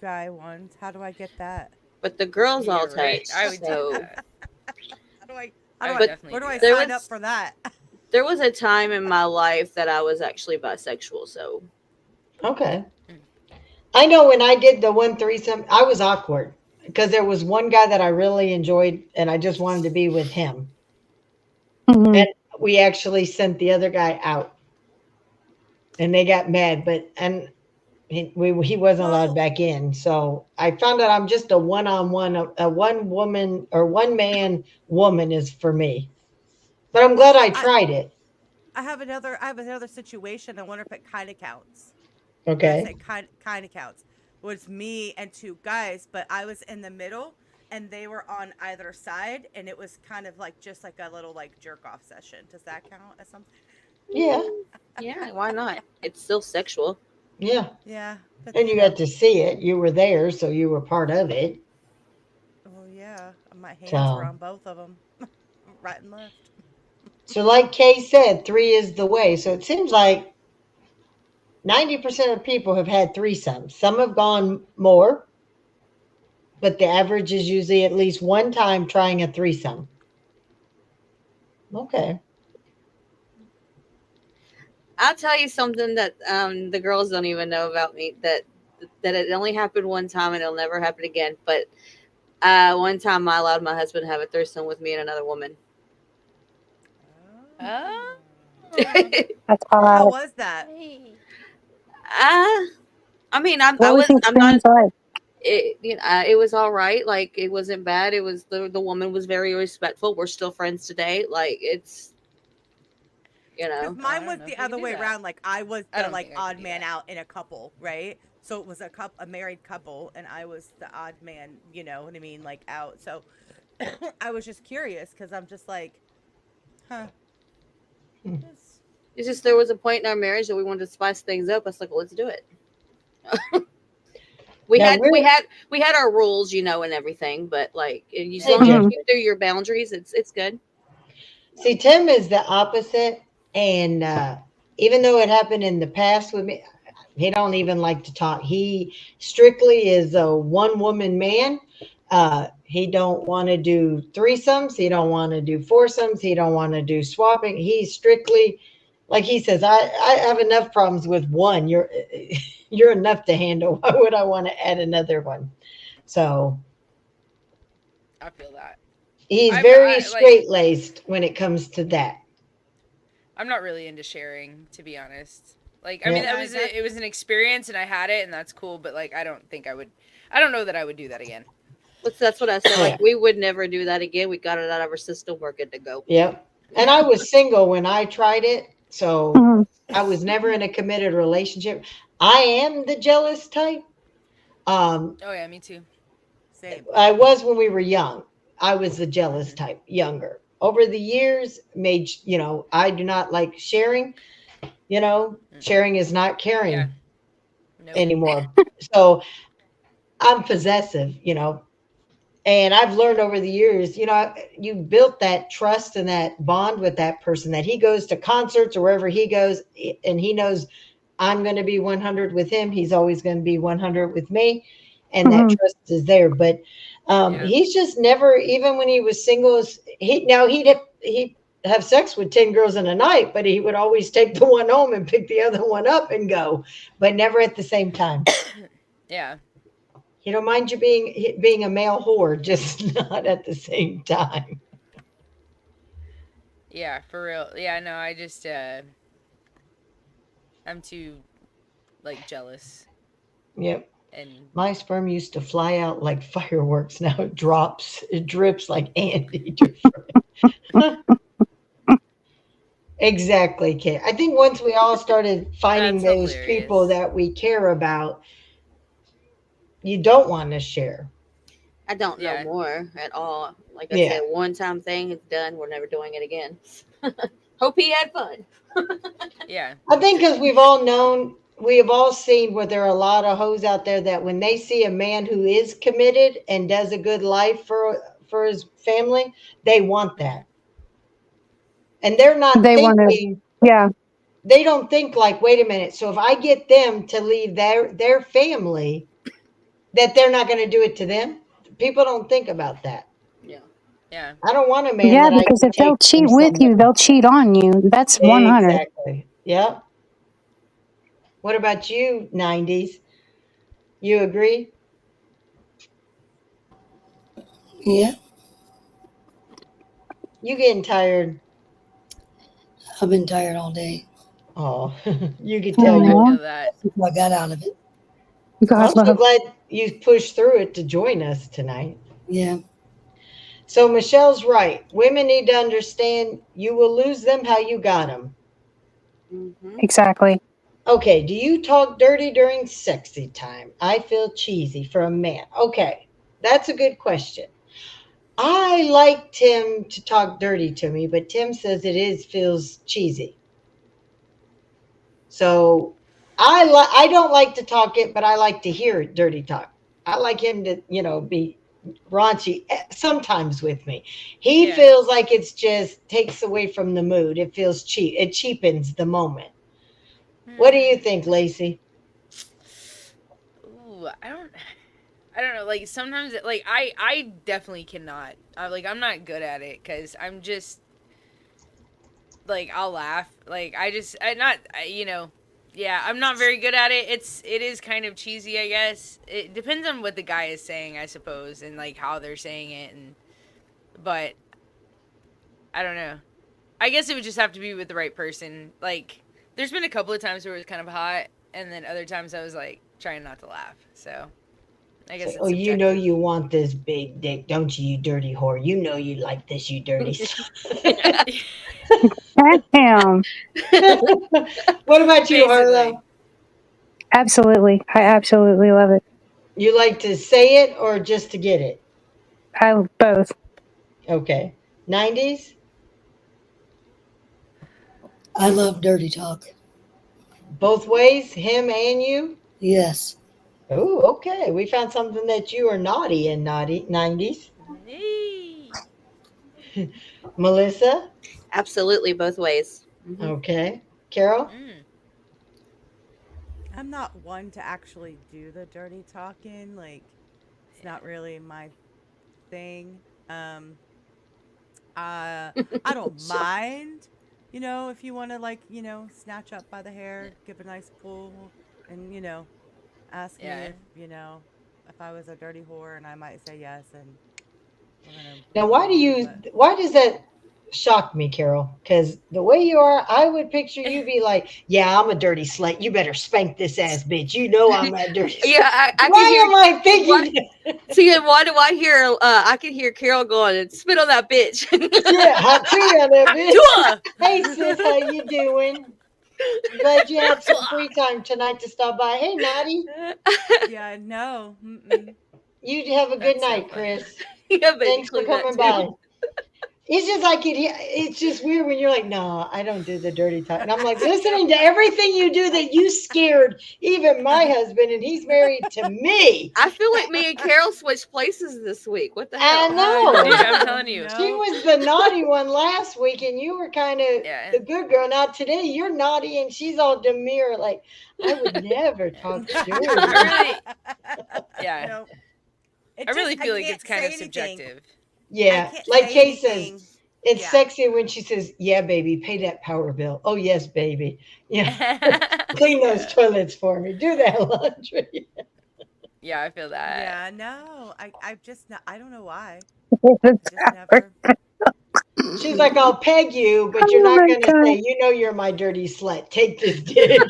guy ones. How do I get that? but the girls all You're right. touched. I would do So, that. How do I I would but definitely where do do I that. there sign up was for that? there was a time in my life that I was actually bisexual. So, Okay. Mm. I know when I did the one threesome, I was awkward because there was one guy that I really enjoyed and I just wanted to be with him. Hmm. And we actually sent the other guy out and they got mad, but, and he wasn't allowed Well, back in. So I found out I'm just a one on one, a one woman or one man woman is for me. But I'm glad I well, tried it. I have another situation. I wonder if it kind of counts. And I Okay. say kind of counts. Was me and two guys, but I was in the middle and they were on either side, and it was kind of like just like a little like jerk off session. Does that count as something? Yeah. yeah, why not? It's still sexual. Yeah. Yeah, but And you got to see it. You were there, so you were part of it. well, yeah, my hands were So, on both of them, right and left. so like Kay said, three is the way. So it seems like 90% of people have had threesomes. Some have gone more, but the average is usually at least one time trying a threesome. Okay. I'll tell you something that the girls don't even know about me, that it only happened one time and it'll never happen again. But one time I allowed my husband to have a threesome with me and another woman. Oh. That's How hot. was that? Hey. uh, I mean, What was the I'm not. experience like? It was all right. Like it wasn't bad. It was the woman was very respectful. We're still friends today. Like it's you Because know. Oh, I mine don't was know if the I could other do way that. around. Like I was I the don't like think I could odd do man that. out in a couple, right? So it was a married couple, and I was the odd man. You know what I mean? Like out. So I was just curious because I'm just like, huh? Just, It's just there huh? was a point in our marriage that we wanted to spice things up. I was like, well, let's do it. We Now had we we're, had we had our rules, and everything, but like as hey, long as you Hmm. keep through your boundaries, it's good. see, Tim is the opposite. And even though it happened in the past with me, he don't even like to talk. He strictly is a one woman man. He don't want to do threesomes. He don't want to do foursomes. He don't want to do swapping. He's strictly, like he says, I have enough problems with one. You're enough to handle. Why would I want to add another one? So I feel that. he's I'm very I like straight laced when it comes to that. I'm not really into sharing, to be honest. Like, I mean, Yeah. that Yeah, was that it was an experience, and I had it, and that's cool. But like, I don't think I would. I don't know that I would do that again. But that's what I said. Yeah. Like we would never do that again. We got it out of our system. We're good to go. Yep. And I Yeah. was single when I tried it. So Hmm. I was never in a committed relationship. I am the jealous type. Um, Oh yeah, me too. same. I was when we were young. I was the jealous Hmm. type, younger. Over the years, I do not like sharing. Mm-mm. Sharing is not Yeah. caring Nope. anymore. So I'm possessive, and I've learned over the years, you built that trust and that bond with that person that he goes to concerts or wherever he goes, and he knows I'm going to be 100 with him. He's always going to be 100 with me. And that Hmm. trust is there. But Yeah. he's just never, even when he was single, he'd have sex with 10 girls in a night, but he would always take the one home and pick the other one up and go, but never at the same time. Yeah. He don't mind you being a male whore, just not at the same time. Yeah. For real. Yeah. No, I just I'm too like jealous Yep. and My sperm used to fly out like fireworks. Now it drips like Andy. Exactly, Kit. I think once we all started finding That's those people hilarious. that we care about, you don't want to share. I don't know Yeah. more at all. Like I said, Yeah. one time thing, it's done. We're never doing it again. Hope he had fun. Yeah. I think because we've all known, we have all seen where there are a lot of hoes out there that when they see a man who is committed and does a good life for his family, they want Hmm. that. And they're not They want to, thinking, yeah, they don't think like, wait a minute, so if I get them to leave their family, that they're not going to do it to them. People don't think about that. Yeah. Yeah. I don't want a man yeah, that I because can if they'll take from cheat with you, somebody. they'll cheat on you. That's 100. Exactly. Yep. What about you, 90s? You agree? Yeah, You getting tired? I've been tired all day. Oh, you could tell I you. Aw, feel that. I got out of it. Well, God I'm so love. glad you pushed through it to join us tonight. Yeah, So Michelle's right. Women need to understand you will lose them how you got them. Hmm. Exactly. Okay, do you talk dirty during sexy time? I feel cheesy for a man. Okay, that's a good question. I like Tim to talk dirty to me, but Tim says it is feels cheesy. So I don't like to talk it, but I like to hear dirty talk. I like him to, be raunchy sometimes with me. He Yeah. feels like it's just takes away from the mood. It feels cheap. It cheapens the moment. What do you Hmm. think, Lacey? Ooh, I don't know. Like sometimes, like I definitely cannot. I'm not good at it because I'm just like I'll laugh. Like I not you know, yeah. I'm not very good at it. It is kind of cheesy, I guess. It depends on what the guy is saying, I suppose, and like how they're saying it, and but I don't know. I guess it would just have to be with the right person. Like there's been a couple of times where it was kind of hot, and then other times I was like trying not to laugh. So I guess Say, it's oh, subjective. you want this big dick, don't you, you dirty whore? You know you like this, you dirty son. Damn. What about you, Basically. Harlow? Absolutely. I absolutely love it. You like to say it or just to get it? I both. Okay. 90s? I love dirty talk. Both ways, him and you? Yes, Oh, okay. We found something that you are naughty in naughty 90s. Hey. Melissa? Absolutely, both ways. Hmm. Okay. Carol? Mm. I'm not one to actually do the dirty talking. Like, it's not really my thing. Um, I don't So, mind, if you want to like, snatch up by the hair, give a nice pull, and ask me Yeah. if I was a dirty whore, and I might say yes, and we're gonna Now, move along. But why does that shock me, Carol? Because the way you are, I would picture you be like, yeah, I'm a dirty slut. You better spank this ass bitch. You know I'm a dirty slut. yeah, I can Why hear. am I Why? thinking See, and why do I hear? I can hear Carol going and spit on that bitch. yeah, hot too on that bitch. Tua. Hey sis, how you doing? Glad you had some Tua. free time tonight to stop by. Hey Naughty, yeah, no, mm-mm. you have a good That's so night, funny. Chris. Yeah, baby, Thanks for clean that coming too. by. It's just like it's just weird when you're like, no, I don't do the dirty talk. And I'm like, listening to everything you do that you scared even my husband, and he's married to me. I feel like me and Carol switched places this week. What the I hell? Dude, know. I'm No, telling you. She no. was the naughty one last week, and you were kind of Yeah. the good girl. Now today you're naughty, and she's all demure. Like I would never Yeah. talk I dirty. really, yeah. No, I it just really I feel like can't it's kind say of anything. subjective. I Yeah, can't like say Kay says, anything. it's Yeah. sexy when she says, "Yeah, baby, pay that power bill." Oh yes, baby. Yeah, clean those Yeah. toilets for me. Do that laundry. Yeah, I feel that. Yeah, no. I've just not, I don't know why. I It's just never. She's like, "I'll peg you, but you're oh not my going to say, God. you know, you're my dirty slut. Take this dick."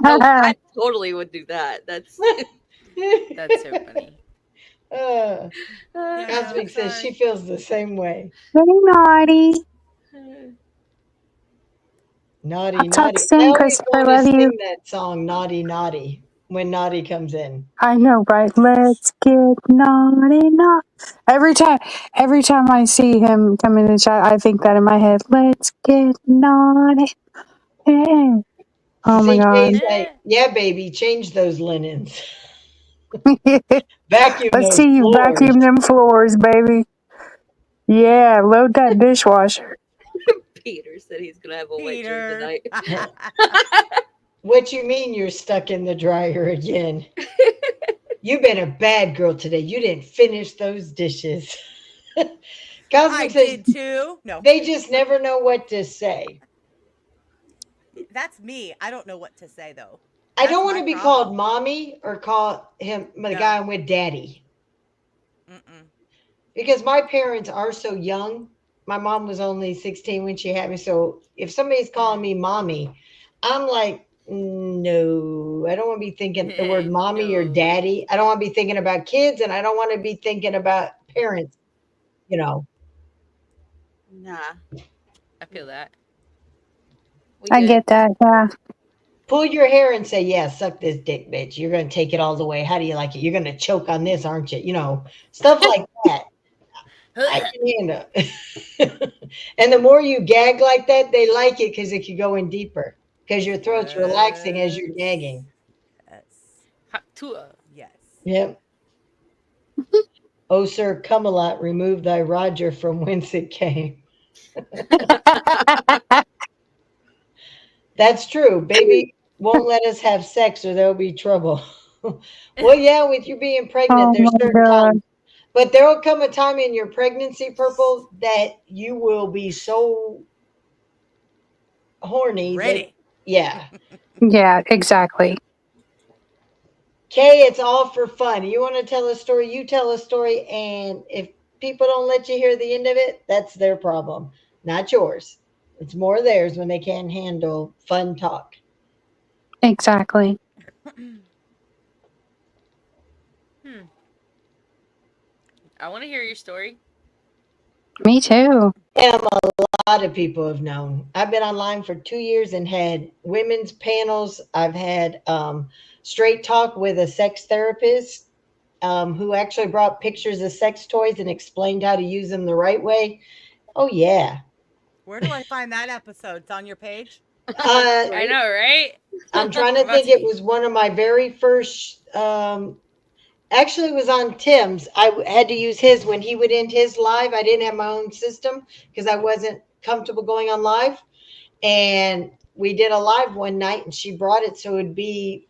Oh, I totally would do that. That's That's so funny. uh, Yeah, no, Cosmic says she sorry. feels the same way. Very naughty. Naughty, I'll talk naughty. I soon, always Christopher. want to Love you. sing that song, Naughty, Naughty, when Naughty comes in. I know, right? Let's get naughty, naughty. Every time I see him come in the chat, I think that in my head. Let's get naughty. Hey. You Oh my see god. Kay's like, yeah, baby, change those linens. Vacuum Let's those see you floors. vacuum them floors, baby. Yeah, load that dishwasher. Peter said he's gonna have a wet dream Peter. tonight. What you mean you're stuck in the dryer again? You've been a bad girl today. You didn't finish those dishes. I Cosmic says did too. No, they just never know what to say. that's me. I don't know what to say though. I That's don't want my to be called problem. mommy or call him the No. guy I'm with daddy Mm-mm. because my parents are so young. My mom was only 16 when she had me. So if somebody's calling me mommy, I'm like, no, I don't want to be thinking the word mommy or No. daddy. I don't want to be thinking about kids and I don't want to be thinking about parents, you know. Nah, I feel that. we I good. get that. Yeah. Pull your hair and say, yeah, suck this dick, bitch. You're going to take it all the way. How do you like it? You're going to choke on this, aren't you? You know, stuff like that. I can handle it. And the more you gag like that, they like it because it can go in deeper because your throat's relaxing as you're Yes. gagging. Yes. Hot tour. Yes. Yep. Oh, sir, come a lot. Remove thy Roger from whence it came. That's true. Baby won't let us have sex or there'll be trouble. Well, yeah, with you being pregnant, Oh there's my certain god. times. But there will come a time in your pregnancy, Purple, that you will be so horny that, Ready. yeah. Yeah, exactly. Kay, it's all for fun. You want to tell a story, you tell a story. And if people don't let you hear the end of it, that's their problem, not yours. It's more theirs when they can't handle fun talk. Exactly. Hmm. I want to hear your story. Me too. And a lot of people have known. I've been online for 2 years and had women's panels. I've had straight talk with a sex therapist who actually brought pictures of sex toys and explained how to use them the right way. Oh, yeah. Where do I find that episode? It's on your page? Uh, I Right? know, right? I'm trying to think. Must It be. was one of my very first. Actually, it was on Tim's. Had to use his when he would end his live. I didn't have my own system because I wasn't comfortable going on live. And we did a live one night, and she brought it so it'd be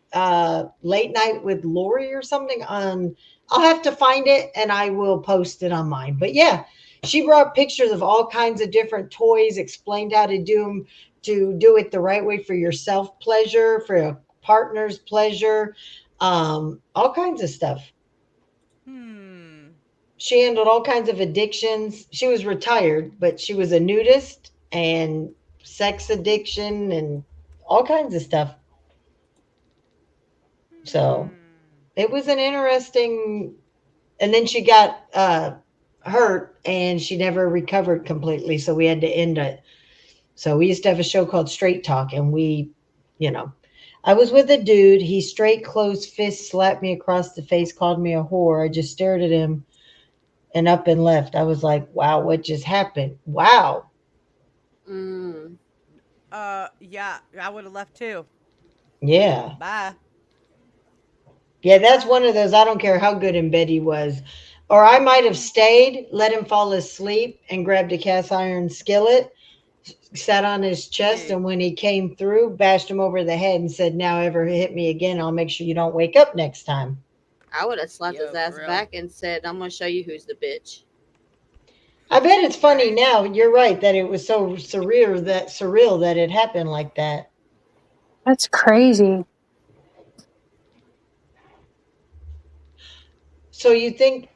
late night with Lori or something. On I'll have to find it and I will post it on mine. But yeah, she brought pictures of all kinds of different toys, explained how to do them, to do it the right way for your self pleasure, for a partner's pleasure, all kinds of stuff. Hmm. She handled all kinds of addictions. She was retired, but she was a nudist and sex addiction and all kinds of stuff. So Hmm. it was an interesting. And then she got hurt and she never recovered completely. So we had to end it. So we used to have a show called Straight Talk, and you know, I was with a dude. He straight closed fist slapped me across the face, called me a whore. I just stared at him and up and left. I was like, wow, what just happened? Wow. Mm. Yeah, I would have left too. Yeah. Bye. Yeah, that's one Bye. of those. I don't care how good in bed he was. Or I might have stayed, let him fall asleep, and grabbed a cast iron skillet, sat on his chest, Hey. and when he came through, bashed him over the head and said, now ever hit me again, I'll make sure you don't wake up next time. I would have slapped his Yo, for ass real. back and said, "I'm gonna show you who's the bitch." I bet it's funny Right? now. You're right that it was so surreal that it happened like that. That's crazy. So you think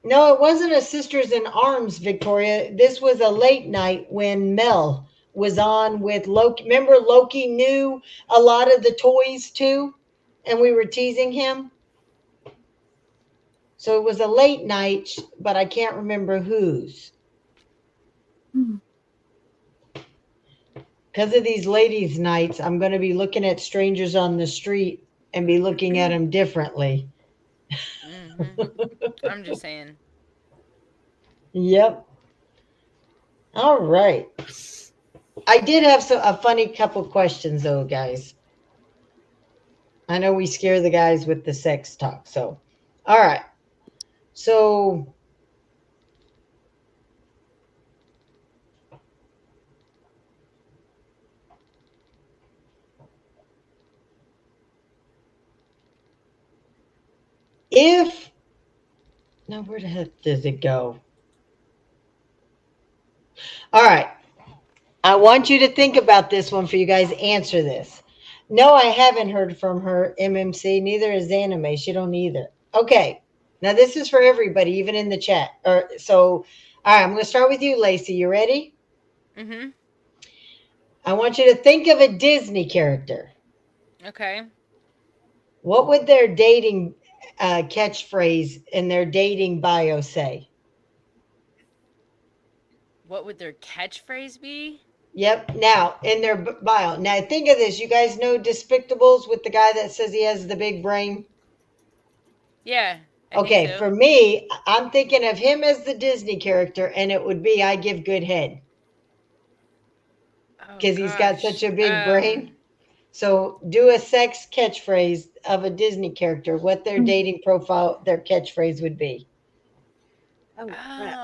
no, it wasn't a Sisters in Arms, Victoria. This was a late night when Mel was on with Loki. Remember, Loki knew a lot of the toys too, and we were teasing him. So it was a late night, but I can't remember whose. Hmm. because of these ladies' nights, I'm going to be looking at strangers on the street and be looking at them differently. I'm just saying. Yep. All right. I did have a funny couple questions, though, guys. I know we scare the guys with the sex talk. So, all right. So, if, now where the heck does it go? All right. I want you to think about this one for you guys. Answer this. No, I haven't heard from her, MMC. Neither is Anime. She don't either. Okay. Now this is for everybody, even in the chat. All right, I'm going to start with you, Lacey. You ready? Mm-hmm. I want you to think of a Disney character. Okay. What would their dating catchphrase in their dating bio say? What would their catchphrase be? Yep. Now, in their bio. Now, think of this. You guys know Despictables with the guy that says he has the big brain? Yeah. I Okay, think so. for me, I'm thinking of him as the Disney character, and it would be I give good head Oh, because he's got gosh. such a big brain. So, do a sex catchphrase of a Disney character, what their dating profile, their catchphrase would be. Oh, crap.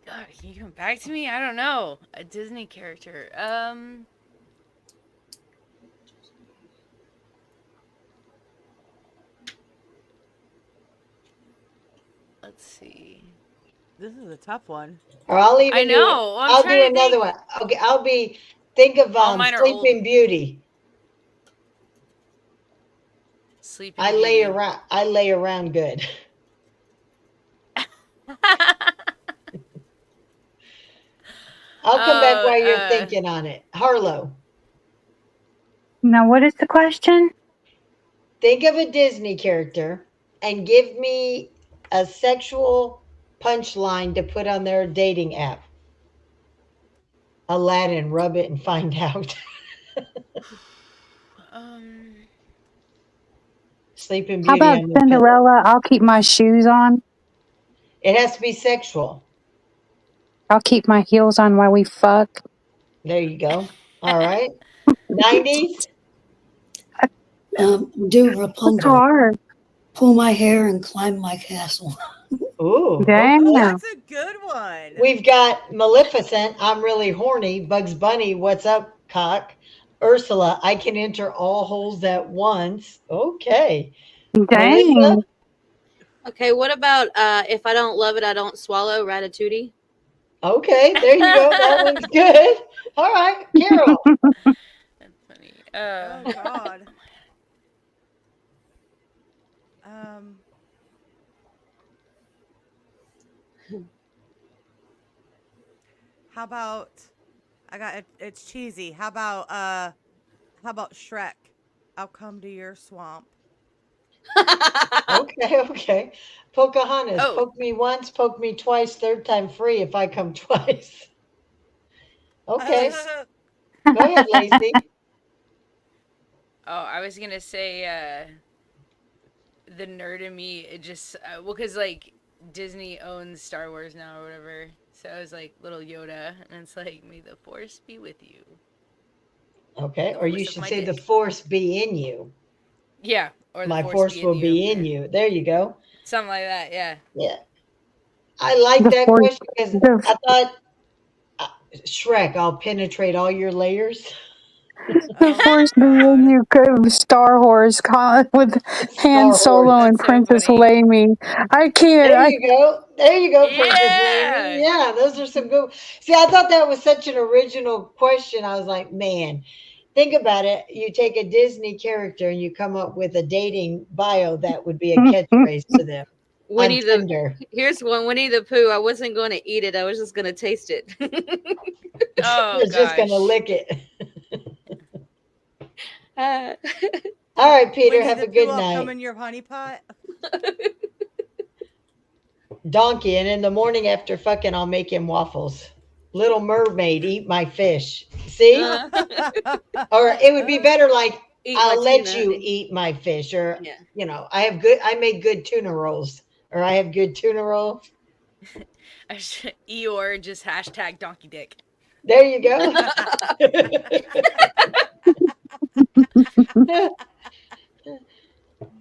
God, can you come back to me? I don't know. A Disney character. Let's see. This is a tough one. Or I'll even I know. I'm I'll do trying to another think. one. Okay, think of All mine are old. Sleeping Beauty. Sleeping I Beauty. lay around good. I'll come back while you're thinking on it. Harlow. Now, what is the question? Think of a Disney character and give me a sexual punchline to put on their dating app. Aladdin, rub it and find out. Sleeping How Beauty about on your pillow. Cinderella? I'll keep my shoes on. It has to be sexual. I'll keep my heels on while we fuck. There you go. All right. 90s. Do It's Rapunzel. hard. Pull my hair and climb my castle. Ooh. Damn. Oh, Okay. that's a good one. We've got Maleficent, I'm really horny. Bugs Bunny, what's up, cock? Ursula, I can enter all holes at once. Okay. Melissa? Dang. Okay, what about if I don't love it, I don't swallow? Ratatouille. Okay, there you go. That one's good. All right, Carol. That's funny. Oh God. How about I got it, it's cheesy. How about Shrek? I'll come to your swamp. Okay. Pocahontas, Oh. poke me once, poke me twice, third time free if I come twice. Okay, go ahead, Lacey. Oh, I was gonna say the nerd in me. It just well, cause like Disney owns Star Wars now or whatever. So I was like little Yoda, and it's like, may the Force be with you. Okay, The or you force of should my say the dick. force be in you. Yeah, or the My Force force be will in you. be in you. There you go. Something like that. Yeah. Yeah. I like The that force, question because the, I thought Shrek, I'll penetrate all your layers. the Oh my force being god. you could Star Wars with Han Star Wars. Solo and That's so Princess funny. Leia. I can't. There you go. There you go, Princess Amy. Yeah. Yeah, those are some good. See, I thought that was such an original question. I was like, man, think about it. You take a Disney character and you come up with a dating bio that would be a catchphrase to them on Winnie the Tinder. Here's one. Winnie the Pooh. I wasn't going to eat it. I was just going to taste it. Oh You're just gonna gosh. lick it. Uh, All right, Peter. Winnie Have the a Pooh, good I'll come night. in your honey pot. Donkey, and in the morning after fucking, I'll make him waffles. Little Mermaid, eat my fish. See? Uh, Or it would be better like, eat my I'll let tuna. you eat my fish. Or, Yeah. I make good tuna rolls. Or I have good tuna rolls. Eeyore just hashtag donkey dick. There you go.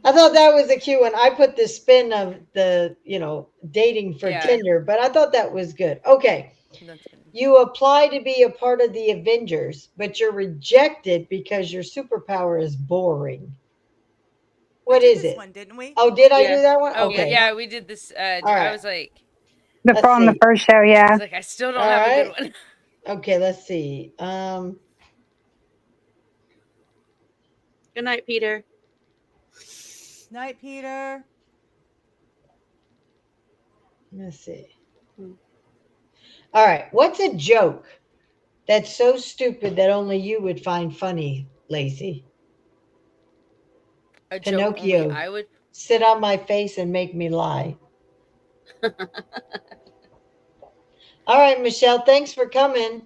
I thought that was a cute one. I put the spin of the, dating for Yeah. Tinder, but I thought that was good. Okay. That's funny. You apply to be a part of the Avengers, but you're rejected because your superpower is boring. We What did is this it? one, didn't we? Oh, did I Yeah. do that one? Oh, Okay. yeah, we did this. All I right. was like, Let's On the see. first show, I yeah. was like, I still don't All have a good right. one. Okay, let's see. Good night, Peter. Night, Peter. Let's see. Hmm. All right. What's a joke that's so stupid that only you would find funny, Lacey? A joke only Pinocchio, I would. sit on my face and make me lie. All right, Michelle, thanks for coming.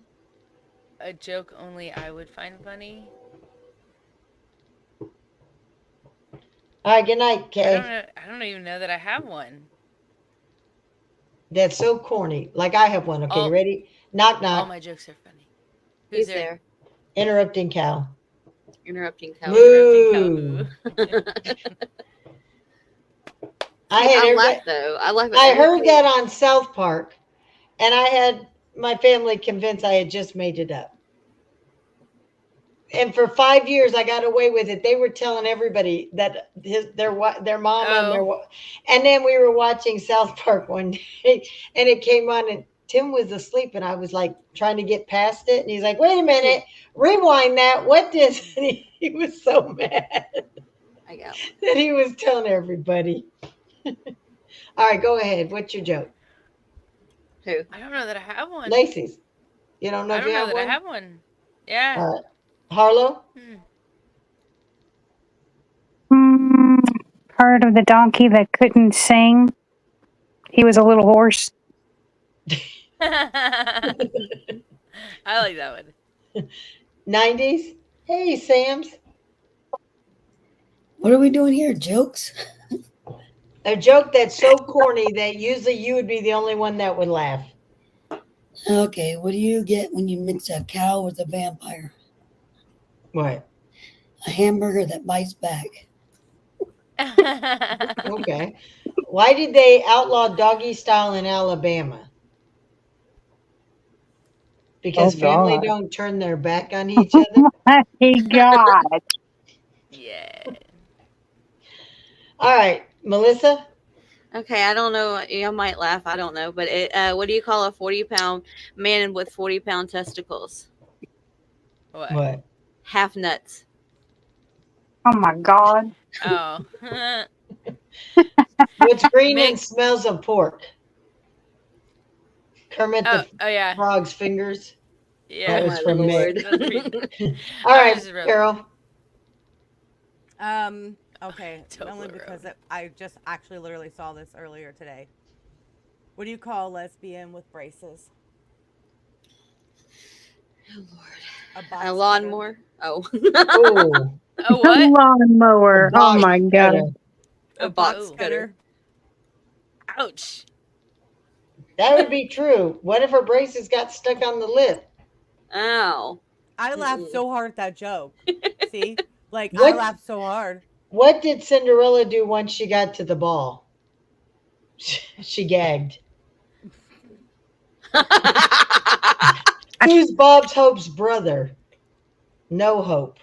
A joke only I would find funny. All right, good night, I Kay. don't know. I don't even know that I have one. That's so corny. Like I have one. Okay, you All ready? Knock, all knock. my jokes are funny. Who's He's there? there. Interrupting cow. Interrupting cow. Interrupting cow Moo. who? I See, had I heard laugh that. though. I laugh at I heard everything. that on South Park, and I had my family convinced I had just made it up. And for 5 years, I got away with it. They were telling everybody that their mama and Oh. and then we were watching South Park one day, and it came on, and Tim was asleep, and I was like trying to get past it, and he's like, "Wait a minute, rewind that. What does?" And he was so mad I got one. that he was telling everybody. All right, go ahead. What's your joke, I don't know that I have one. Lacey's? You don't know I if don't you know have that one. I have one. Yeah. All right, Harlow. Heard of the donkey that couldn't sing? He was a little horse. I like that one. 90s. Hey, Sam's. What are we doing here? Jokes? A joke that's so corny that usually you would be the only one that would laugh. Okay, what do you get when you mix a cow with a vampire? What? A hamburger that bites back. Okay. Why did they outlaw doggy style in Alabama? Because family God. don't turn their back on each other. Hey, God. Yeah. All right, Melissa. Okay, I don't know. You might laugh. I don't know. But what do you call a 40-pound man with 40-pound testicles? What? What? Half nuts. Oh, my God. Oh. What's green and Mix. smells of pork? Kermit Oh, the oh yeah. Frog's fingers. Yeah. That Oh was my from lord. Mick. That's pretty- All I right, was just really- Carol. Okay. Only Toblerone. because I just actually literally saw this earlier today. What do you call a lesbian with braces? Oh lord. A A box lawnmower. Oh. Oh, Oh what? Lawnmower. a Oh, box my God. cutter. A box cutter. Ouch. That would be true. What if her braces got stuck on the lip? Ow. I laughed so hard at that joke. See? Like, What? I laughed so hard. What did Cinderella do once she got to the ball? She gagged. Who's Bob's Hope's brother? No Hope.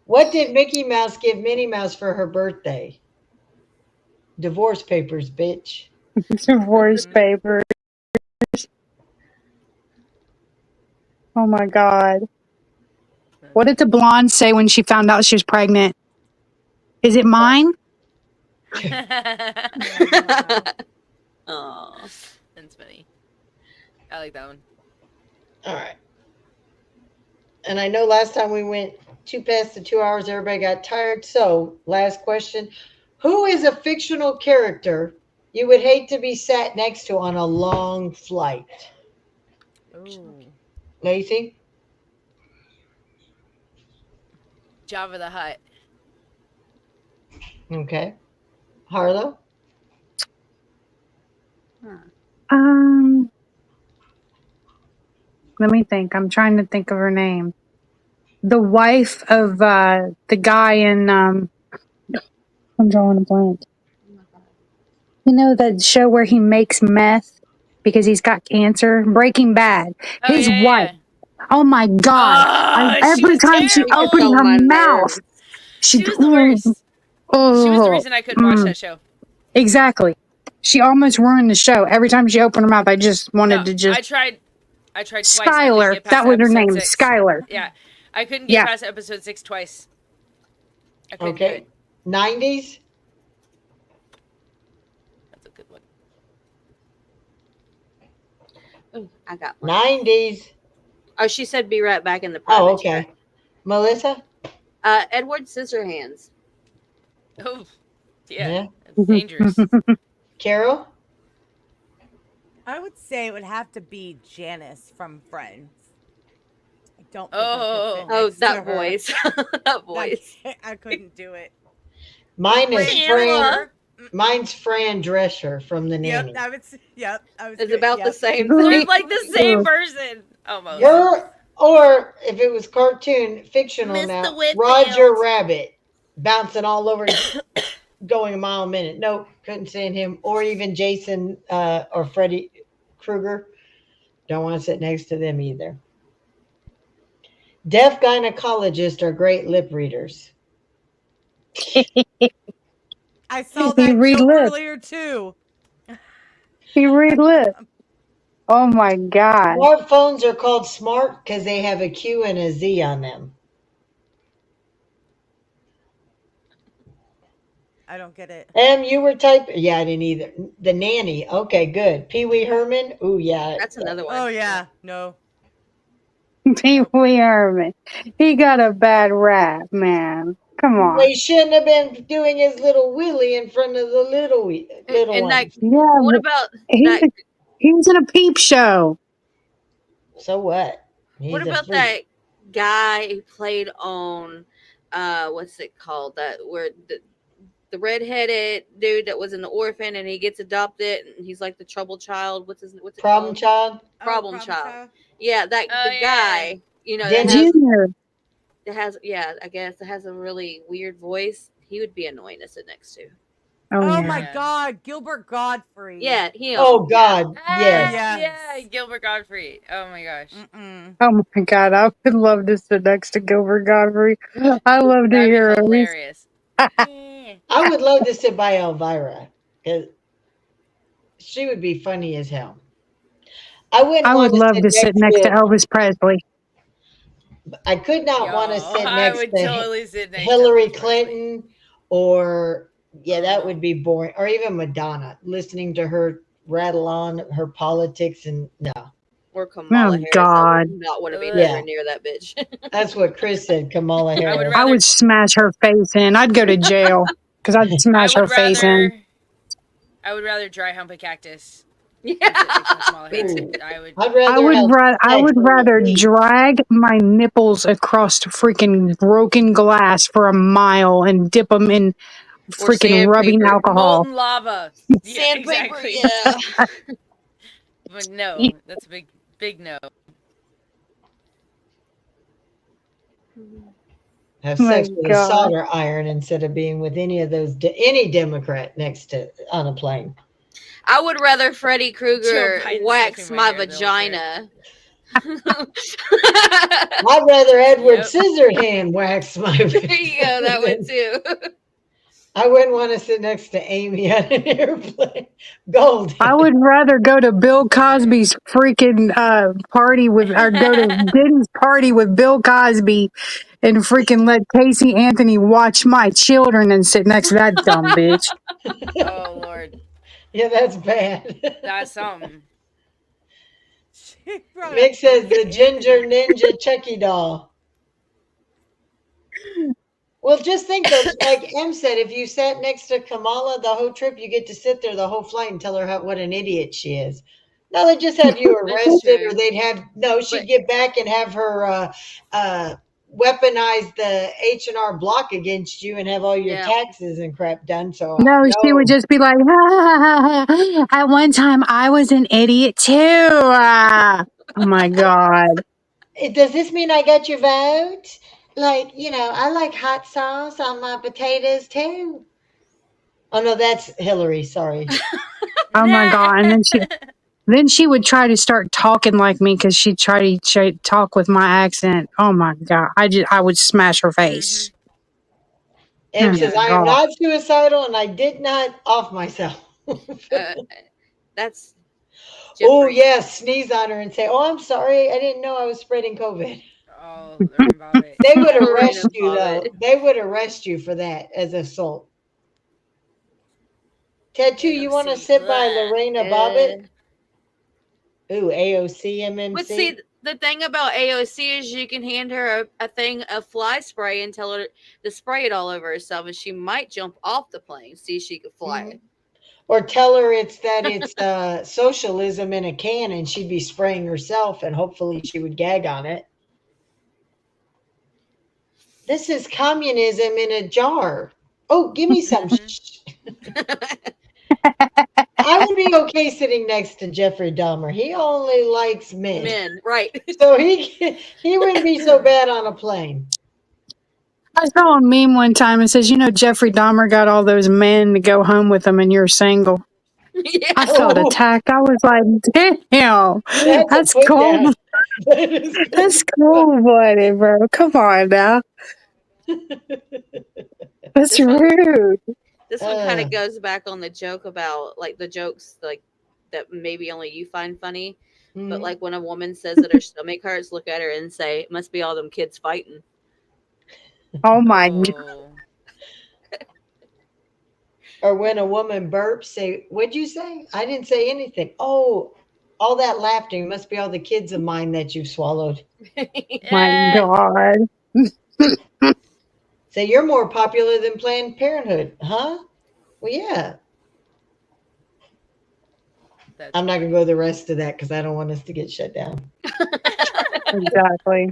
What did Mickey Mouse give Minnie Mouse for her birthday? Divorce papers, bitch. Divorce papers. Oh, my God. What did the blonde say when she found out she was pregnant? Is it mine? Oh. That's funny. I like that one. All right. And I know last time we went past the 2 hours, everybody got tired. So, last question. Who is a fictional character you would hate to be sat next to on a long flight? Ooh. Lacey? Java the Hutt. Okay. Harlow? Um, let me think. I'm trying to think of her name. The wife of the guy in I'm drawing a blank. You know that show where he makes meth because he's got cancer? Breaking Bad. Oh His yeah, wife. yeah. Oh my God. Oh, she Every was time she She gets opened terrible. on her my mouth, nerves. she, She was the worst. She was the oh, reason I couldn't watch that show. exactly. She almost ruined the show. Every time she opened her mouth, I just No, wanted to just, I tried twice. I couldn't Skylar, get past that was her episode name, 6. Skylar. Yeah. I couldn't get Yeah. past episode 6 twice. I couldn't do Okay. it. 90s? That's a good one. Ooh, I got one. 90s. Oh, she said be right back in the Oh, private okay. Melissa? chat. Edward Scissorhands. Oh, yeah. Yeah. That's dangerous. Carol? I would say it would have to be Janice from Friends. I don't think Oh. I Oh, could sit next to that her. voice. That voice. I couldn't do it. Mine is Fran. Chandler. Mine's Fran Drescher from The Nanny. Yep, I was It's good. about the Yep. same They're thing. like the same person. Almost. Yeah. Her, or if it was cartoon, fictional Mr. now, Whitfield. Roger Rabbit bouncing all over, going a mile a minute. Nope, couldn't stand him. Or even Jason or Freddy Krueger. Don't want to sit next to them either. Deaf gynecologists are great lip readers. I saw He that read joke lips. earlier too. He read lips. Oh my God. Smartphones are called smart because they have a Q and a Z on them. I don't get it. You were typing. Yeah, I didn't either. The Nanny. Okay, good. Pee Wee Herman. Ooh, yeah. That's another one. Oh yeah, no. Pee Wee Herman. He got a bad rap, man. Come Well, on. he shouldn't have been doing his little willy in front of the little And that. ones. Yeah, What but about he, that? he was in a peep show. So what? What He's a about freak. that guy who played on? What's it called? That where the redheaded dude that was an orphan and he gets adopted and he's like the troubled child. What's it Problem called? child? Problem child. Yeah, that Oh, the yeah. guy. You know Dennis. Junior. that has yeah. I guess that has a really weird voice. He would be annoying to sit next to. Oh, Oh yeah. my Yeah. God, Gilbert Godfrey. Yeah, him. Oh, God. Yes. Yeah, Gilbert Godfrey. Oh my gosh. Oh my God. I would love to sit next to Gilbert Godfrey. I love to That'd be hear him. hilarious. I would love to sit by Elvira because she would be funny as hell. I wouldn't I want would to love sit to sit next next to to. Elvis Presley. I could not want to Yo, sit I next would to totally sit next to Hillary Elvis Presley. Clinton or yeah, that Uh-huh. would be boring. Or even Madonna, listening to her rattle on her politics and no. Or Kamala Oh Harris. I God. would not want to be Ugh. Yeah. nowhere near that bitch. That's what Chris said, Kamala I would Harris. I rather. would smash her face in. I'd go to jail because I'd I smash her would face in. rather. I would rather dry hump a cactus. Yeah. than sit next to Kamala Me Harris. too. I would. I'd rather have I sex would than rather eat. drag my nipples across freaking broken glass for a mile and dip them in Or freaking rubbing sandpaper. alcohol. Molten lava. Yeah, Sandpaper, exactly. yeah. But no, that's a big no. Have Oh my sex with a God. solder iron instead of being with any of those any Democrat next to on a plane. I would rather Freddy Krueger Joe Biden wax sniffing my my hair, they'll vagina. I'd rather Edward Yep. Scissorhand wax my. There you go, that one too. I wouldn't want to sit next to Amy on an airplane. Gold. I would rather go to Bill Cosby's freaking party with, or go to Diddy's party with Bill Cosby and freaking let Casey Anthony watch my children and sit next to that dumb bitch. Oh Lord, Yeah, that's bad. that's something. She brought Mick up says the Casey ginger Anthony. ninja Chucky doll. Well, just think though, like Em said, if you sat next to Kamala the whole trip, you get to sit there the whole flight and tell her what an idiot she is. No, they just have you That's arrested, or true. they'd have no. She'd But get back and have her weaponize the H&R Block against you and have all your yeah, taxes and crap done. So No, she would no. just be like, at one time I was an idiot too. Oh my God. Does this mean I got your vote? Like, I like hot sauce on my potatoes too. Oh no, that's Hillary. Sorry. Oh my God. And then she would try to start talking like me because she'd try to talk with my accent. Oh my God. I would smash her face. Em Oh says, my Yeah. I am God. not suicidal and I did not off myself. uh, that's Oh, Jeffrey. yeah, sneeze on her and say, oh, I'm sorry. I didn't know I was spreading COVID. Oh, the rain vomit. They would Lorena arrest you, though. vomit. They would arrest you for that as assault. Tattoo, you want to AOC. sit by Blah. Lorena Bobbitt? Uh, Ooh, AOC, but see, MMC. the thing about AOC is you can hand her a thing of fly spray and tell her to spray it all over herself, and she might jump off the plane, see if she could fly Mhm. it. Or tell her it's socialism in a can and she'd be spraying herself and hopefully she would gag on it. This is communism in a jar. Oh, give me some. Mm-hmm. I would be okay sitting next to Jeffrey Dahmer. He only likes men. Men, right? So he wouldn't be so bad on a plane. I saw a meme one time and says, Jeffrey Dahmer got all those men to go home with him and you're single. Yeah. I felt Oh, attacked. I was like, damn, that's a that's put cold. down. That is That's cold. cold blooded, bro. Come on now. That's This one, rude. this one kind of goes back on the joke about like the jokes like that maybe only you find funny. But Mhm. like when a woman says that her stomach hurts, look at her and say, "It must be all them kids fighting." Oh my God. Oh. Or when a woman burps, say, what'd you say? I didn't say anything. Oh, all that laughing must be all the kids of mine that you've swallowed. My God. Say, you're more popular than Planned Parenthood. Huh? Well, yeah. That's I'm not going to funny. go the rest of that because I don't want us to get shut down. Exactly.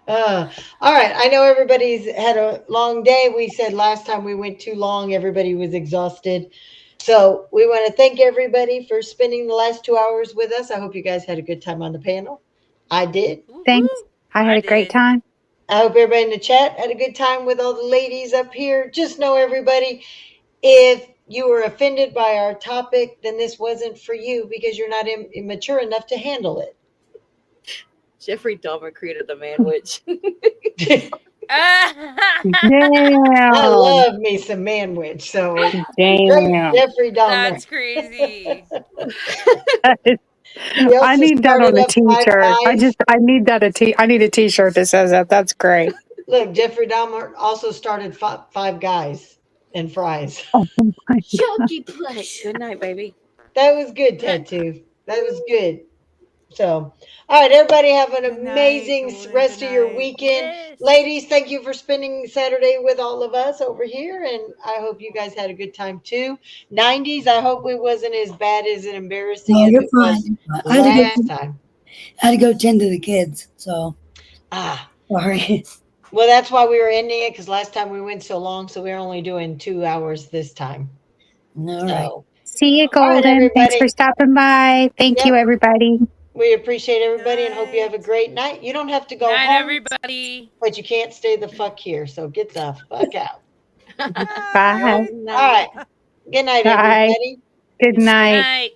All right. I know everybody's had a long day. We said last time we went too long, everybody was exhausted. So we want to thank everybody for spending the last 2 hours with us. I hope you guys had a good time on the panel. I did. Thanks. Woohoo! I had I a great did. time. I hope everybody in the chat had a good time with all the ladies up here. Just know, everybody, if you were offended by our topic, then this wasn't for you because you're not immature enough to handle it. Jeffrey Dahmer created the man witch. I Damn. love me some manwich. So great, Damn. Jeffrey Dahmer. That's crazy. He I also need that started on a up Five t-shirt. Guys. I need that I need a t-shirt that says that. That's great. Look, Jeffrey Dahmer also started Five Guys and Fries. Oh my Chunky push. Good night, baby. That was good, Tattoo. That was good. So, all right, everybody have an Good night, amazing Julie. rest Good of your night. weekend. Yes. Ladies, thank you for spending Saturday with all of us over here. And I hope you guys had a good time too. 90s, I hope it wasn't as bad as and embarrassing No, as you're it was fine. I had to go. last time. I had to go tend to the kids. So Ah, sorry. well, that's why we were ending it because last time we went so long. So we're only doing 2 hours this time. All right. So, See you, all right, Golden. Thanks for everybody. stopping by. Thank you, Yep. everybody. We appreciate Good everybody and hope you have a night. great night. You don't have to go Night, home, everybody. but you can't stay the fuck here. So get the fuck out. Bye. Bye. Good All night. right. Good night, Bye. everybody. Good Good night. night.